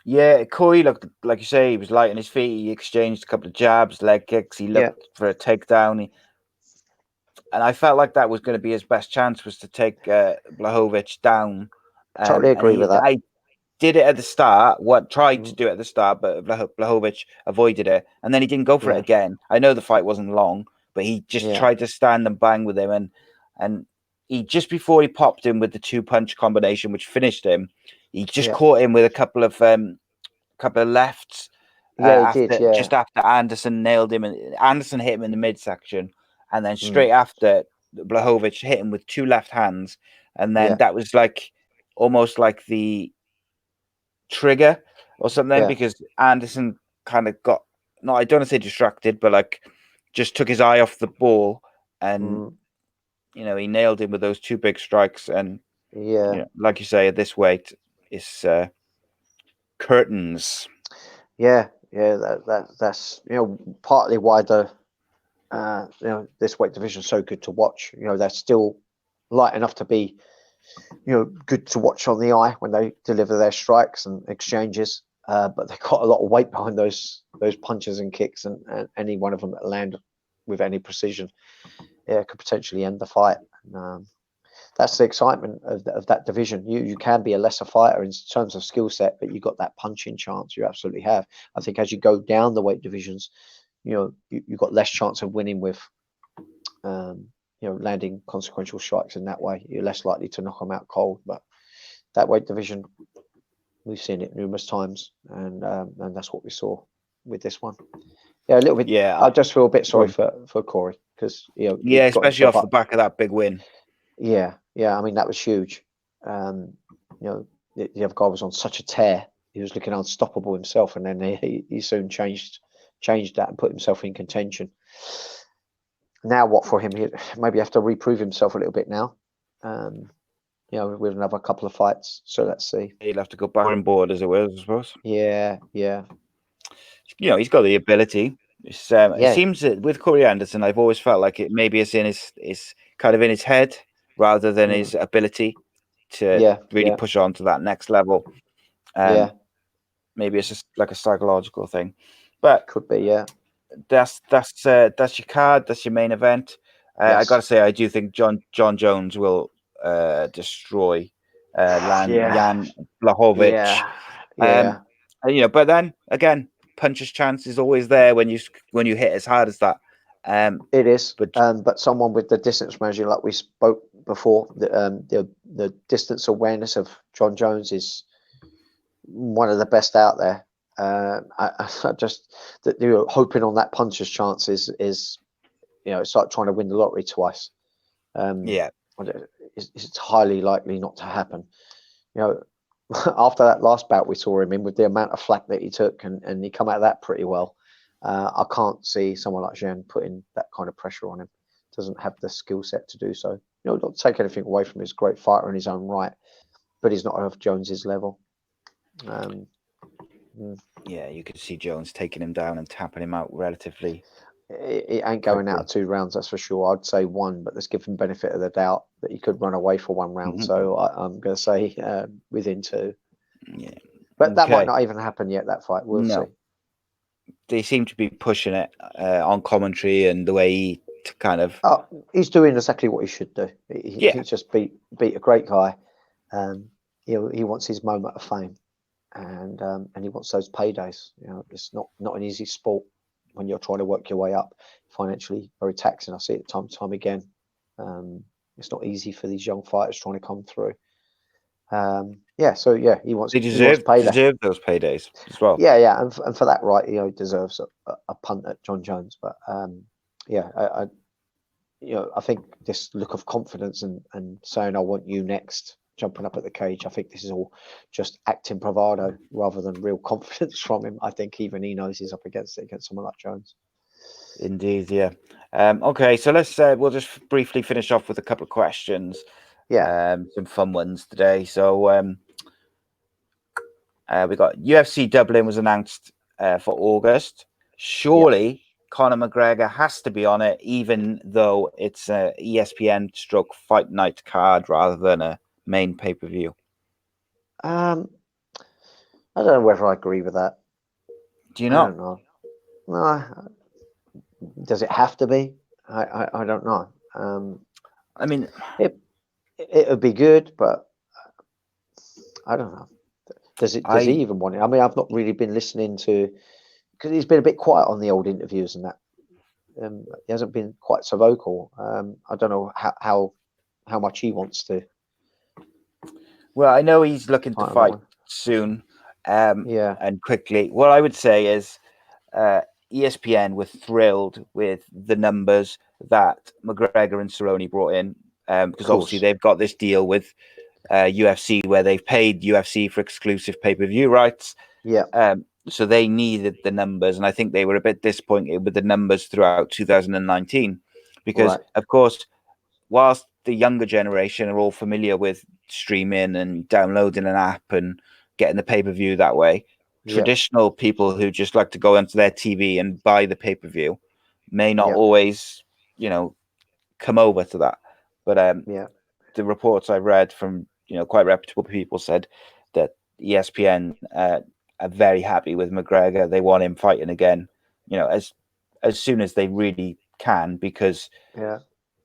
Yeah, Corey looked, like you say, he was light on his feet. He exchanged a couple of jabs, leg kicks. He looked for a takedown. And I felt like that was going to be his best chance, was to take Blachowicz down. Totally agree with that. I did it at the start, tried to do it at the start, but Blachowicz avoided it. And then he didn't go for it again. I know the fight wasn't long, but he just tried to stand and bang with him. And he, just before he popped him with the 2-punch combination, which finished him, he just caught him with a couple of lefts. Just after Anderson nailed him, and Anderson hit him in the midsection, and then straight after, Blachowicz hit him with 2 left hands, and then that was like almost like the trigger or something, because Anderson kind of got, I don't want to say distracted, but like just took his eye off the ball, and he nailed him with those 2 big strikes. And like you say, at this weight, it's curtains. That's partly why the this weight division is so good to watch. They're still light enough to be good to watch on the eye when they deliver their strikes and exchanges, but they've got a lot of weight behind those punches and kicks, and any one of them that land with any precision could potentially end the fight. That's the excitement of that division. You can be a lesser fighter in terms of skill set, but you got that punching chance. You absolutely have. I think as you go down the weight divisions, you've got less chance of winning with, landing consequential strikes in that way. You're less likely to knock them out cold. But that weight division, we've seen it numerous times, and that's what we saw with this one. A little bit. Yeah, I just feel a bit sorry for Corey because especially off the back of that big win. Yeah. I mean, that was huge. The other guy was on such a tear; he was looking unstoppable himself, and then he soon changed that and put himself in contention. Now, what for him? He maybe have to reprove himself a little bit now. With another couple of fights. So let's see. He'll have to go back on board, as it was, I suppose. Yeah. He's got the ability. It seems that with Corey Anderson, I've always felt like it maybe it's in his kind of in his head rather than his ability to really push on to that next level. Maybe it's just like a psychological thing, but could be. That's your card. That's your main event. I got to say, I do think John Jones will destroy Yeah. Jan Blachowicz. Yeah. You know, but then again, puncher's chance is always there when you hit as hard as that. It is, but but someone with the distance measure, like we spoke before, the distance awareness of John Jones is one of the best out there. I just that you're hoping on that puncher's chance is you know, it's like trying to win the lottery twice. yeah, it's highly likely not to happen. You know, after that last bout we saw him in, with the amount of flack that he took, and he come out of that pretty well. I can't see someone like Jean putting that kind of pressure on him. Doesn't have the skill set to do so. You know, not take anything away from his great fighter in his own right, but he's not of Jones's level. Yeah, you could see Jones taking him down and tapping him out relatively. It ain't going out of 2 rounds, that's for sure. I'd say 1, but let's give him benefit of the doubt that he could run away for 1 round. So I'm going to say within 2. Yeah, but that might not even happen yet. That fight, we'll see. They seem to be pushing it on commentary and the way he kind of. He's doing exactly what he should do. He just beat a great guy. He wants his moment of fame, and he wants those paydays. You know, it's not an easy sport when you're trying to work your way up. Financially very taxing. I see it time and time again. It's not easy for these young fighters trying to come through. He wants. They deserve those paydays as well. Yeah, and for that, right, you know, he deserves a punt at John Jones. But I think this look of confidence and saying I want you next, jumping up at the cage, I think this is all just acting bravado rather than real confidence from him. I think even he knows he's up against someone like Jones. Indeed, yeah. Okay, so let's we'll just briefly finish off with a couple of questions. Yeah. Some fun ones today. So we got UFC Dublin was announced for August. Surely Conor McGregor has to be on it, even though it's a ESPN stroke fight night card rather than a main pay-per-view. I don't know whether I agree with that. Do you not? I don't know. No. Does it have to be? I don't know. I mean, it would be good, but I don't know. Does he even want it? I mean, I've not really been listening to, because he's been a bit quiet on the old interviews and that. He hasn't been quite so vocal. I don't know how much he wants to. Well, I know he's looking to fight soon. And quickly. What I would say is ESPN were thrilled with the numbers that McGregor and Cerrone brought in, because obviously they've got this deal with UFC where they've paid UFC for exclusive pay-per-view rights. Yeah. So they needed the numbers, and I think they were a bit disappointed with the numbers throughout 2019 because, of course, whilst the younger generation are all familiar with streaming and downloading an app and getting the pay-per-view that way, traditional people who just like to go onto their TV and buy the pay-per-view may not always, you know, come over to that. But the reports I read from, you know, quite reputable people said that ESPN are very happy with McGregor. They want him fighting again, you know, as soon as they really can, because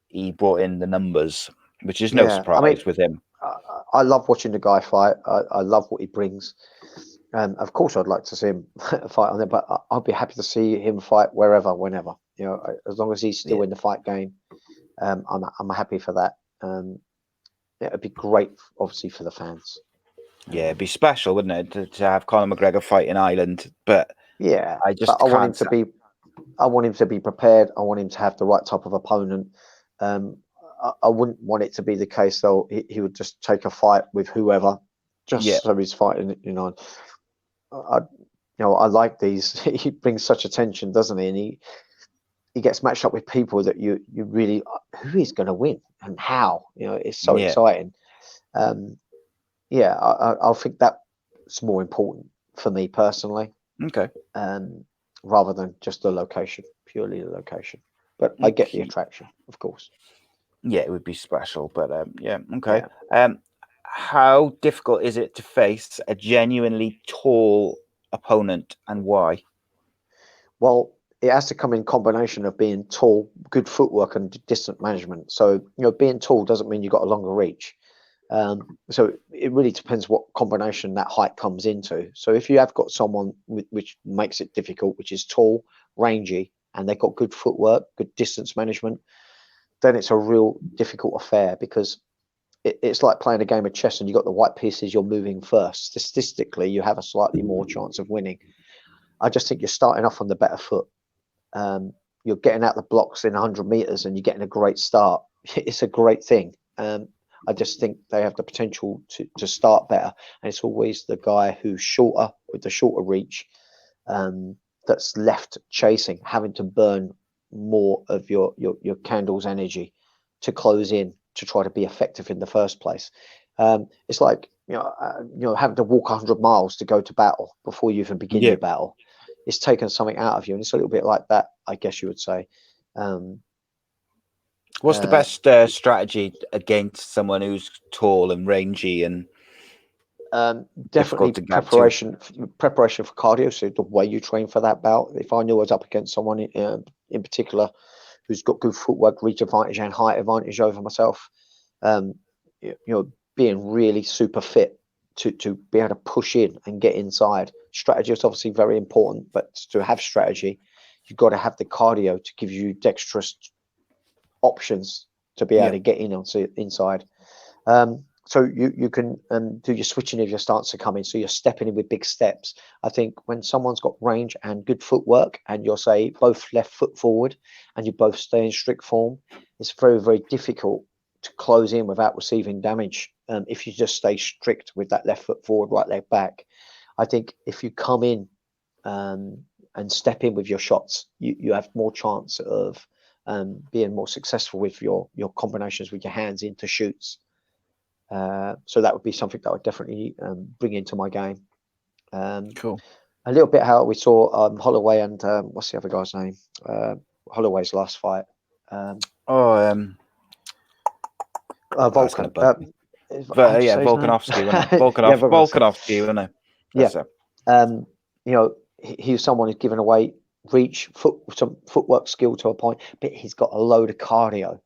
he brought in the numbers, which is no surprise with him. I love watching the guy fight. I love what he brings. Of course, I'd like to see him fight on there, but I'd be happy to see him fight wherever, whenever. You know, as long as he's still in the fight game, I'm happy for that. It'd be great, obviously, for the fans. Yeah, it'd be special, wouldn't it, to have Conor McGregor fight in Ireland? But I want him to be prepared. I want him to have the right type of opponent. I wouldn't want it to be the case though. He would just take a fight with whoever, just so he's fighting. You know, I like these. He brings such attention, doesn't he? And he gets matched up with people that you really, who is going to win and how? You know, it's so exciting. I think that's more important for me personally. Okay. Rather than just the location, purely the location. But I get the attraction, of course. Yeah, it would be special, but okay. How difficult is it to face a genuinely tall opponent, and why? Well, it has to come in combination of being tall, good footwork, and distance management. So, being tall doesn't mean you've got a longer reach. So it really depends what combination that height comes into. So if you have got someone which makes it difficult, which is tall, rangy, and they've got good footwork, good distance management, then it's a real difficult affair, because it's like playing a game of chess and you've got the white pieces, you're moving first. Statistically, you have a slightly more chance of winning. I just think you're starting off on the better foot. You're getting out the blocks in 100 meters and you're getting a great start. It's a great thing. I just think they have the potential to start better. And it's always the guy who's shorter, with the shorter reach, that's left chasing, having to burn more of your candle's energy to close in, to try to be effective in the first place. It's like, having to walk 100 miles to go to battle before you even begin your battle. It's taken something out of you. And it's a little bit like that, I guess you would say. What's the best strategy against someone who's tall and rangy and definitely preparation for cardio? So the way you train for that bout. If I knew I was up against someone in particular who's got good footwork, reach advantage, and height advantage over myself, being really super fit to be able to push in and get inside. Strategy is obviously very important, but to have strategy, you've got to have the cardio to give you dexterous options to be able to get in onto inside. So you can do your switching of your stance to come in. So you're stepping in with big steps. I think when someone's got range and good footwork, and you're, say, both left foot forward and you both stay in strict form, it's very, very difficult to close in without receiving damage. If you just stay strict with that left foot forward, right leg back. I think if you come in and step in with your shots, you have more chance of being more successful with your combinations with your hands into shoots. So that would be something that I would definitely bring into my game. Cool. A little bit how we saw Holloway and what's the other guy's name? Holloway's last fight. Volkan. Volkanovski, wasn't it? Volkanovski, wasn't it? He was someone who's given away reach, some footwork skill to a point, but he's got a load of cardio.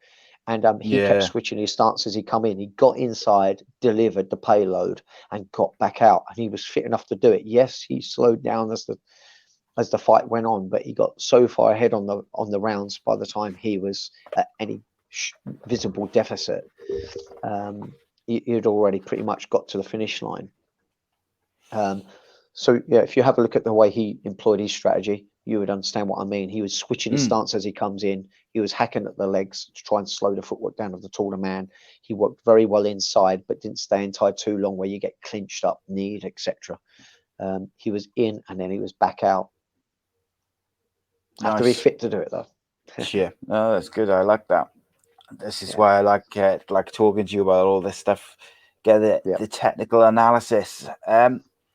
And he kept switching his stance as he come in. He got inside, delivered the payload, and got back out. And he was fit enough to do it. Yes, he slowed down as the fight went on, but he got so far ahead on the rounds by the time he was at any visible deficit. He'd already pretty much got to the finish line. So if you have a look at the way he employed his strategy, you would understand what I mean. He was switching his stance as he comes in. He was hacking at the legs to try and slow the footwork down of the taller man. He worked very well inside, but didn't stay inside too long where you get clinched up, kneed, etc. He was in and then he was back out. Have to be fit to do it, though. Yeah, no, that's good. I like that. This is why I like talking to you about all this stuff. Get the technical analysis.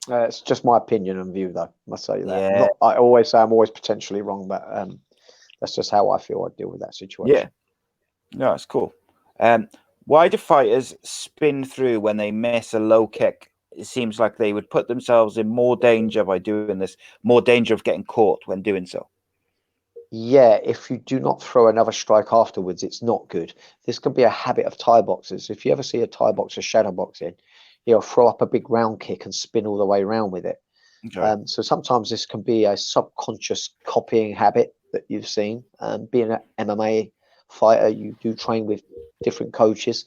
It's just my opinion and view, though. I must say that. I always say I'm always potentially wrong, but that's just how I feel I deal with that situation. Yeah, no, it's cool. Why do fighters spin through when they miss a low kick? It seems like they would put themselves in more danger by doing this, more danger of getting caught when doing so. Yeah, if you do not throw another strike afterwards, it's not good. This could be a habit of Thai boxers. If you ever see a Thai boxer shadow boxing, he'll throw up a big round kick and spin all the way around with it. Okay. So sometimes this can be a subconscious copying habit that you've seen. Being an MMA fighter, you do train with different coaches.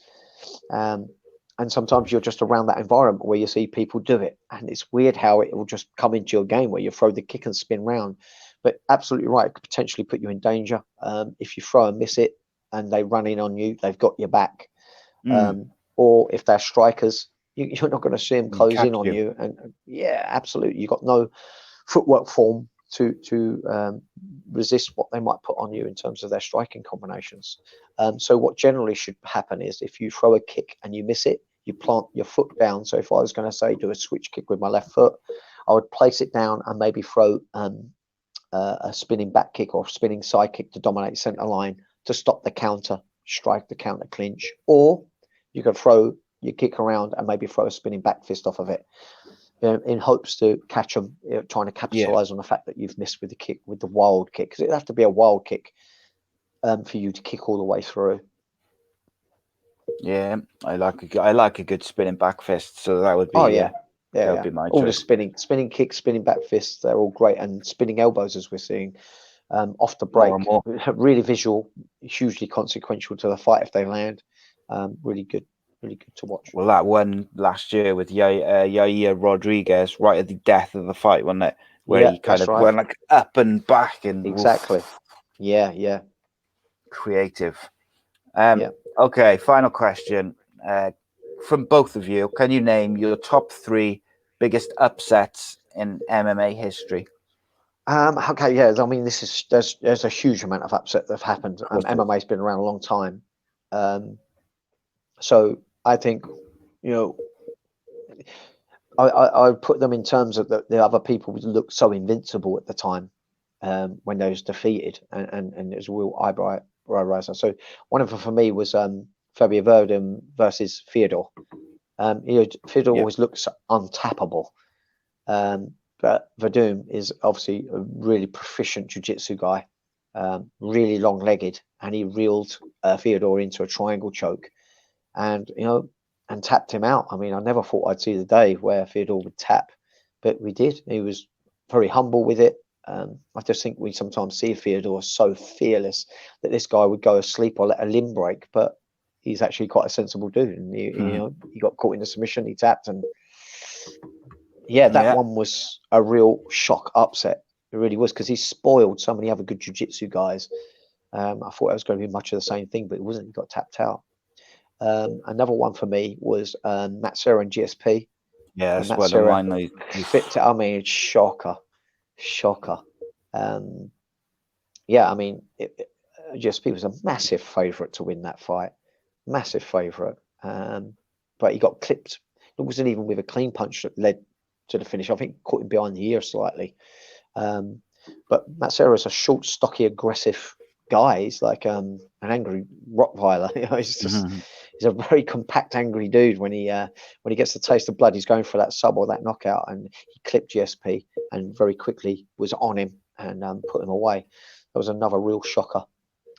And sometimes you're just around that environment where you see people do it. And it's weird how it will just come into your game where you throw the kick and spin round. But absolutely right, it could potentially put you in danger. If you throw and miss it and they run in on you, they've got your back. Or if they're strikers, you're not going to see them close in on you. And absolutely. You've got no footwork form to resist what they might put on you in terms of their striking combinations. So what generally should happen is if you throw a kick and you miss it, you plant your foot down. So if I was going to say do a switch kick with my left foot, I would place it down and maybe throw a spinning back kick or spinning side kick to dominate center line to stop the counter strike, the counter clinch. Or you could throw your kick around and maybe throw a spinning back fist off of it. in hopes to catch them, trying to capitalize on the fact that you've missed with the kick, with the wild kick, because it'd have to be a wild kick for you to kick all the way through. Yeah, I like a good spinning back fist, so that would be that would be my all choice. the spinning kicks, spinning back fists, they're all great, and spinning elbows, as we're seeing off the break, More and more. really visual, hugely consequential to the fight if they land. Really good to watch. Well, that one last year with Yair Rodriguez, right at the death of the fight, wasn't it? Where he kind of went like up and back and exactly. Oof. Yeah. Creative. Okay, final question from both of you. Can you name your top 3 biggest upsets in MMA history? Okay, yeah. I mean, there's a huge amount of upset that have happened. MMA's been around a long time, so I think, I put them in terms of the other people who looked so invincible at the time when they was defeated, and it was a real eyebrow raiser. So one of them for me was Fabio Verdum versus Fyodor. Fyodor always looks untappable, but Verdum is obviously a really proficient jiu-jitsu guy, really long-legged, and he reeled Fyodor into a triangle choke, and tapped him out. I mean, I never thought I'd see the day where Fyodor would tap, but we did. He was very humble with it. I just think we sometimes see Fyodor so fearless that this guy would go asleep or let a limb break, but he's actually quite a sensible dude. And he got caught in the submission, he tapped, and that one was a real shock upset. It really was, because he spoiled so many other good jiu-jitsu guys. I thought it was going to be much of the same thing, but it wasn't. He got tapped out. Another one for me was Matt Serra and GSP. Yeah, that's one of mine. I mean, it's shocker. I mean, GSP was a massive favourite to win that fight. Massive favourite. But he got clipped. It wasn't even with a clean punch that led to the finish. I think caught him behind the ear slightly. But Matt Serra is a short, stocky, aggressive guy. He's like an angry Rottweiler. He's a very compact, angry dude. When he gets the taste of blood, he's going for that sub or that knockout, and he clipped GSP and very quickly was on him and put him away. That was another real shocker.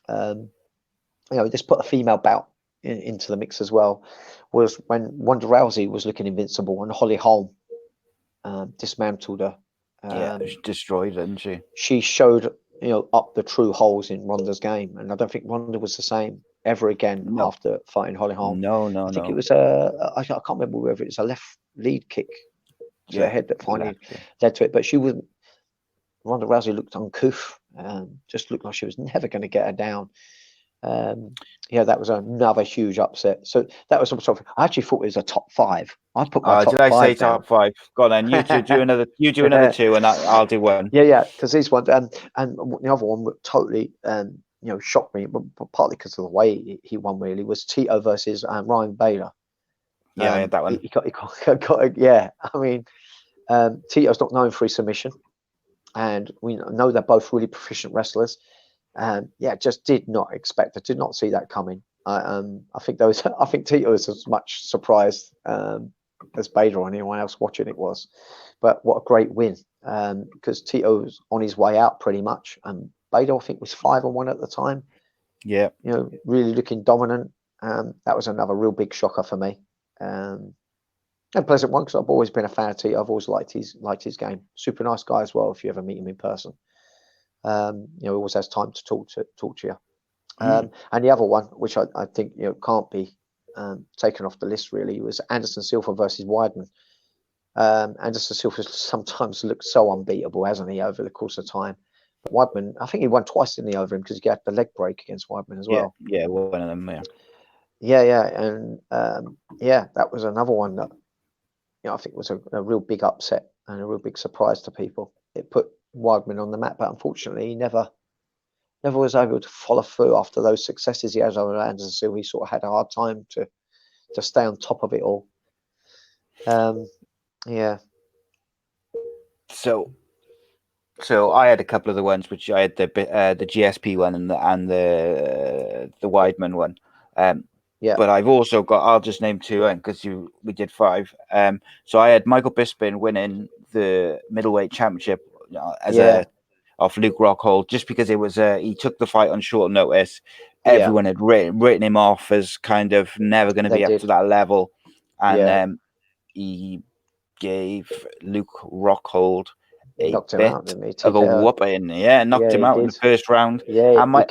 This put a female bout into the mix as well. Was when Ronda Rousey was looking invincible and Holly Holm dismantled her. She destroyed her, didn't she? She showed up the true holes in Ronda's game, and I don't think Ronda was the same ever again after fighting Holly Holm. No. I think it was I can't remember whether it was a left lead kick to the head that finally led to it. But Ronda Rousey looked uncouth, just looked like she was never going to get her down. That was another huge upset. So that was sort of. I actually thought it was a top 5. I put my top 5 did I say down. top 5? Go on then. You do another. You do another 2, and I'll do 1. Yeah. Because these ones and the other one totally shocked me, but partly because of the way he won. Really, was Tito versus Ryan Bader. Yeah, that one. He got yeah. I mean, Tito's not known for his submission, and we know they're both really proficient wrestlers. Just did not expect. I did not see that coming. I think Tito was as much surprised as Bader or anyone else watching it was. But what a great win, because Tito was on his way out pretty much, and Bader I think was 5-1 at the time. Yeah, really looking dominant. That was another real big shocker for me. And pleasant one, because I've always been a fan of Tito. I've always liked his game. Super nice guy as well. If you ever meet him in person. He always has time to talk to you. And the other one, which I think can't be taken off the list really, was Anderson Silva versus Weidman. Anderson Silva sometimes looks so unbeatable, hasn't he, over the course of time? But Weidman, I think he won twice, didn't he, over him, because he had the leg break against Weidman as well. Yeah, one of them. And that was another one that I think was a real big upset and a real big surprise to people. It put Weidman on the map, but unfortunately he never was able to follow through after those successes he has over Anderson Silva. He sort of had a hard time to stay on top of it all. So I had a couple of the ones, which I had the GSP one and the Weidman one. Yeah. But I've also got, I'll just name two because we did five. So I had Michael Bisping winning the middleweight championship off Luke Rockhold, just because it was he took the fight on short notice. Everyone had written him off as kind of never going to be up to that level, and he gave Luke Rockhold a bit of a whooping. Yeah, knocked him out in the first round. Yeah, and he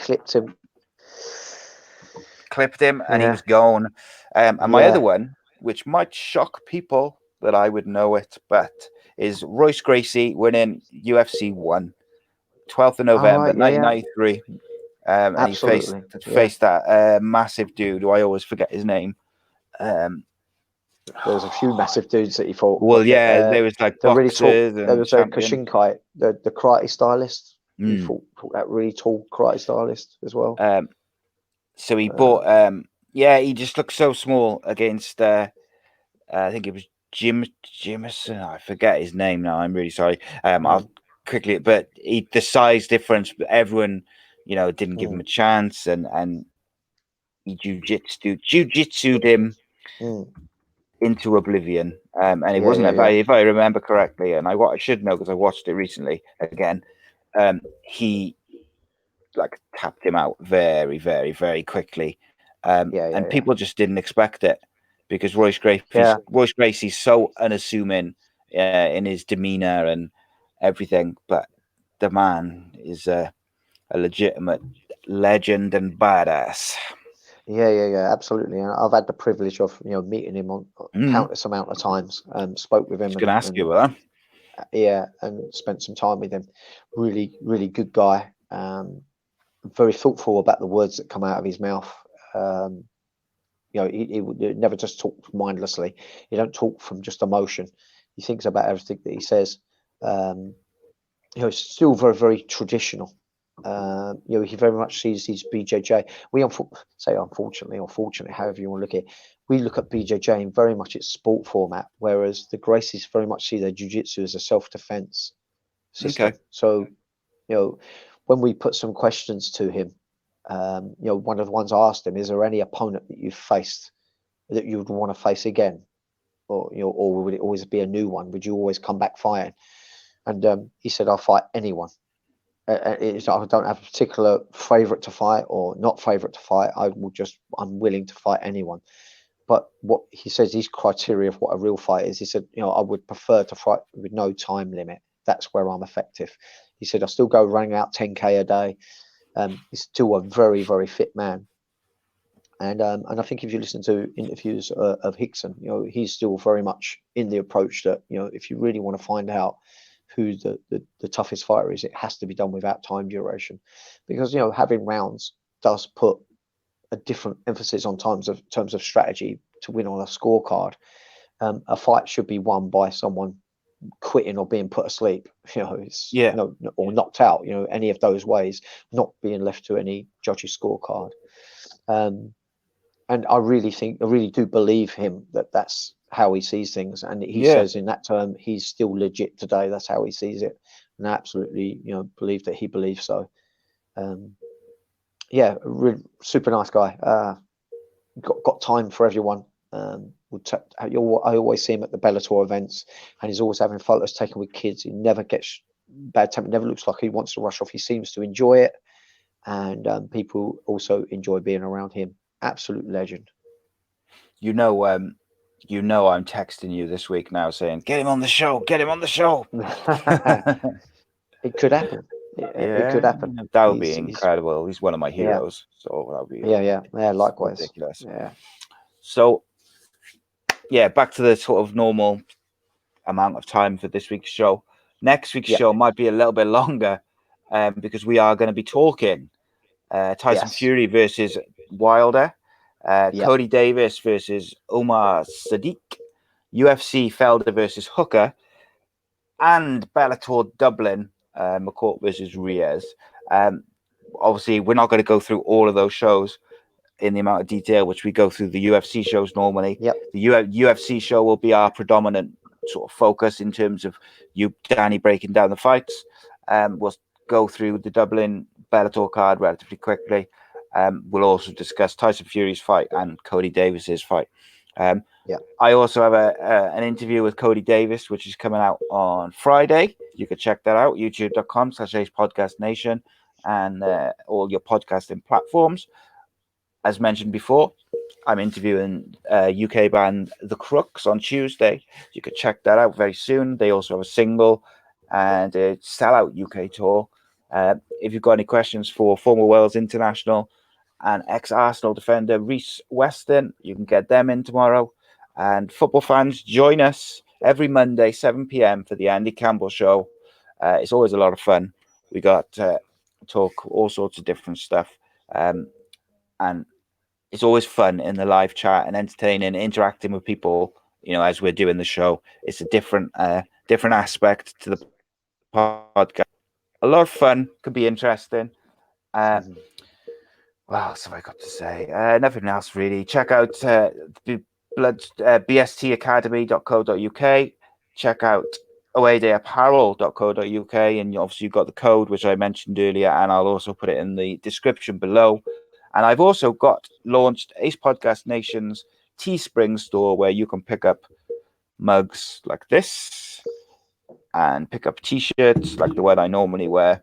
clipped him. And he was gone. And my other one, which might shock people that I would know it, but is Royce Gracie winning UFC 1, 12th of November, 1993. And he faced that massive dude who I always forget his name. There was a few massive dudes that he fought. Well, there was like boxers. There was a Koshinkai, the karate stylist. He fought that really tall karate stylist as well. So he bought. He just looked so small against. I think it was Jimison. I forget his name now. I'm really sorry. I'll quickly, but the size difference. Everyone, didn't give him a chance, and he jujitsu'd him into oblivion. And it wasn't if I remember correctly, and I should know because I watched it recently again. He tapped him out very, very, very quickly. And people just didn't expect it because Royce Gracie's so unassuming in his demeanor and everything, but the man is a legitimate legend and badass. Yeah, absolutely. And I've had the privilege of meeting him on countless amount of times. Spoke with him. I was going to ask you about that. Yeah, and spent some time with him. Really, really good guy. Very thoughtful about the words that come out of his mouth. He would never just talk mindlessly. He don't talk from just emotion. He thinks about everything that he says. It's still very, very traditional. He very much sees his BJJ. We unfortunately or fortunately, however you want to look at it, we look at BJJ in very much its sport format, whereas the Gracies very much see their jiu-jitsu as a self-defense system. Okay. So, when we put some questions to him, one of the ones I asked him, is there any opponent that you've faced that you would want to face again? Or would it always be a new one? Would you always come back fighting? And he said, I'll fight anyone. I don't have a particular favorite to fight or not favorite to fight. I'm willing to fight anyone. But what he says, his criteria of what a real fight is, he said, I would prefer to fight with no time limit. That's where I'm effective. He said, I still go running out 10K a day. He's still a very, very fit man. And I think if you listen to interviews of Hickson, he's still very much in the approach that, if you really want to find out who the toughest fighter is, it has to be done without time duration, because having rounds does put a different emphasis on terms of strategy to win on a scorecard. A fight should be won by someone quitting or being put asleep, or knocked out, any of those ways, not being left to any judge's scorecard. And I really do believe him that that's how he sees things, and he says in that term he's still legit today. That's how he sees it, and I absolutely believe that he believes so. Really super nice guy. Got time for everyone. I always see him at the Bellator events, and he's always having photos taken with kids. He never gets bad temper. Never looks like he wants to rush off. He seems to enjoy it, and people also enjoy being around him. Absolute legend. I'm texting you this week now saying, get him on the show. It could happen. It could happen. That would be incredible. He's one of my heroes. So that would be likewise. Ridiculous. Yeah. So back to the sort of normal amount of time for this week's show. Next week's show might be a little bit longer because we are going to be talking Tyson Fury versus Wilder, Kody Davies versus Umar Siddiq, UFC Felder versus Hooker, and Bellator Dublin, McCourt versus Reyes. Obviously, we're not going to go through all of those shows in the amount of detail which we go through the UFC shows normally. The UFC show will be our predominant sort of focus in terms of Danny breaking down the fights. We'll go through the Dublin Bellator card relatively quickly. We'll also discuss Tyson Fury's fight and Kody Davies's fight. Yeah. I also have an interview with Kody Davies, which is coming out on Friday. You can check that out, youtube.com/ACEpodcastNation and all your podcasting platforms. As mentioned before, I'm interviewing UK band The Crooks on Tuesday. You can check that out very soon. They also have a single and a sellout UK tour. If you've got any questions for former Wales international and ex-Arsenal defender Rhys Weston, you can get them in tomorrow. And football fans, join us every Monday, 7 p.m. for the Andy Campbell Show. It's always a lot of fun. We got talk all sorts of different stuff. And it's always fun in the live chat and entertaining, interacting with people, as we're doing the show. It's a different aspect to the podcast. A lot of fun, could be interesting. What else have I got to say? Nothing else really. Check out bstacademy.co.uk. Check out awaydayapparel.co.uk, and obviously you've got the code which I mentioned earlier, and I'll also put it in the description below. And I've also launched Ace Podcast Nation's Teespring store, where you can pick up mugs like this and pick up t-shirts like the one I normally wear.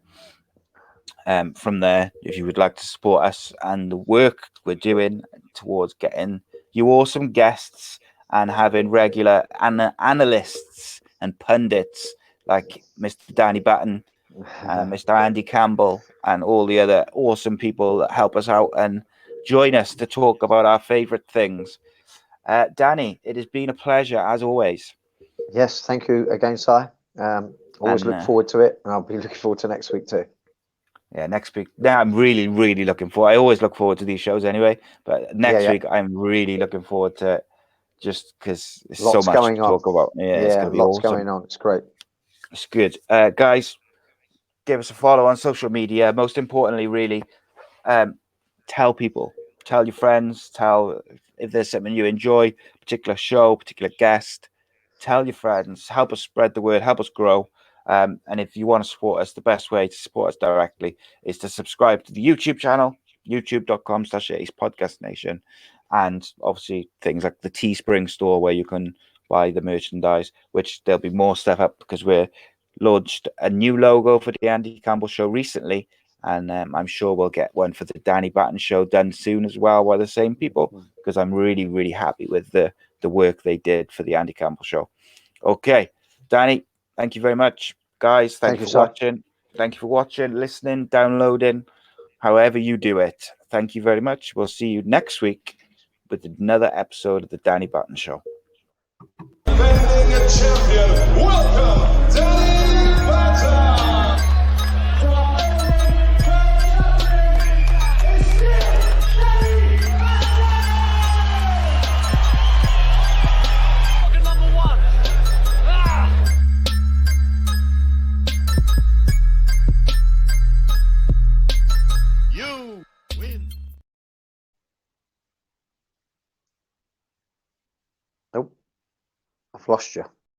From there, if you would like to support us and the work we're doing towards getting you awesome guests and having regular analysts and pundits like Mr. Danny Batten, Mr. Andy Campbell, and all the other awesome people that help us out and join us to talk about our favorite things. Danny, it has been a pleasure as always. Yes, thank you again, Si. Always look forward to it, and I'll be looking forward to next week too. Yeah, next week. Now I'm really, really looking forward. I always look forward to these shows anyway, but next week I'm really looking forward to it, just because there's so much to talk about. Yeah, it's going to be awesome. Going on. It's great. It's good. Guys, give us a follow on social media. Most importantly, really, tell people, tell your friends, tell if there's something you enjoy, particular show, particular guest, tell your friends, help us spread the word, help us grow. And if you want to support us, the best way to support us directly is to subscribe to the YouTube channel, youtube.com/ACEpodcastNation, and obviously things like the Teespring store where you can buy the merchandise, which there'll be more stuff up because we're launched a new logo for the Andy Campbell Show recently, and I'm sure we'll get one for the Danny Batten Show done soon as well by the same people, because I'm really, really happy with the work they did for the Andy Campbell Show. Okay, Danny, thank you very much. Guys, thank you for watching. Thank you for watching, listening, downloading, however you do it. Thank you very much. We'll see you next week with another episode of the Danny Batten Show. Defending a champion, welcome, Danny Batten. You win. Nope. I've lost you.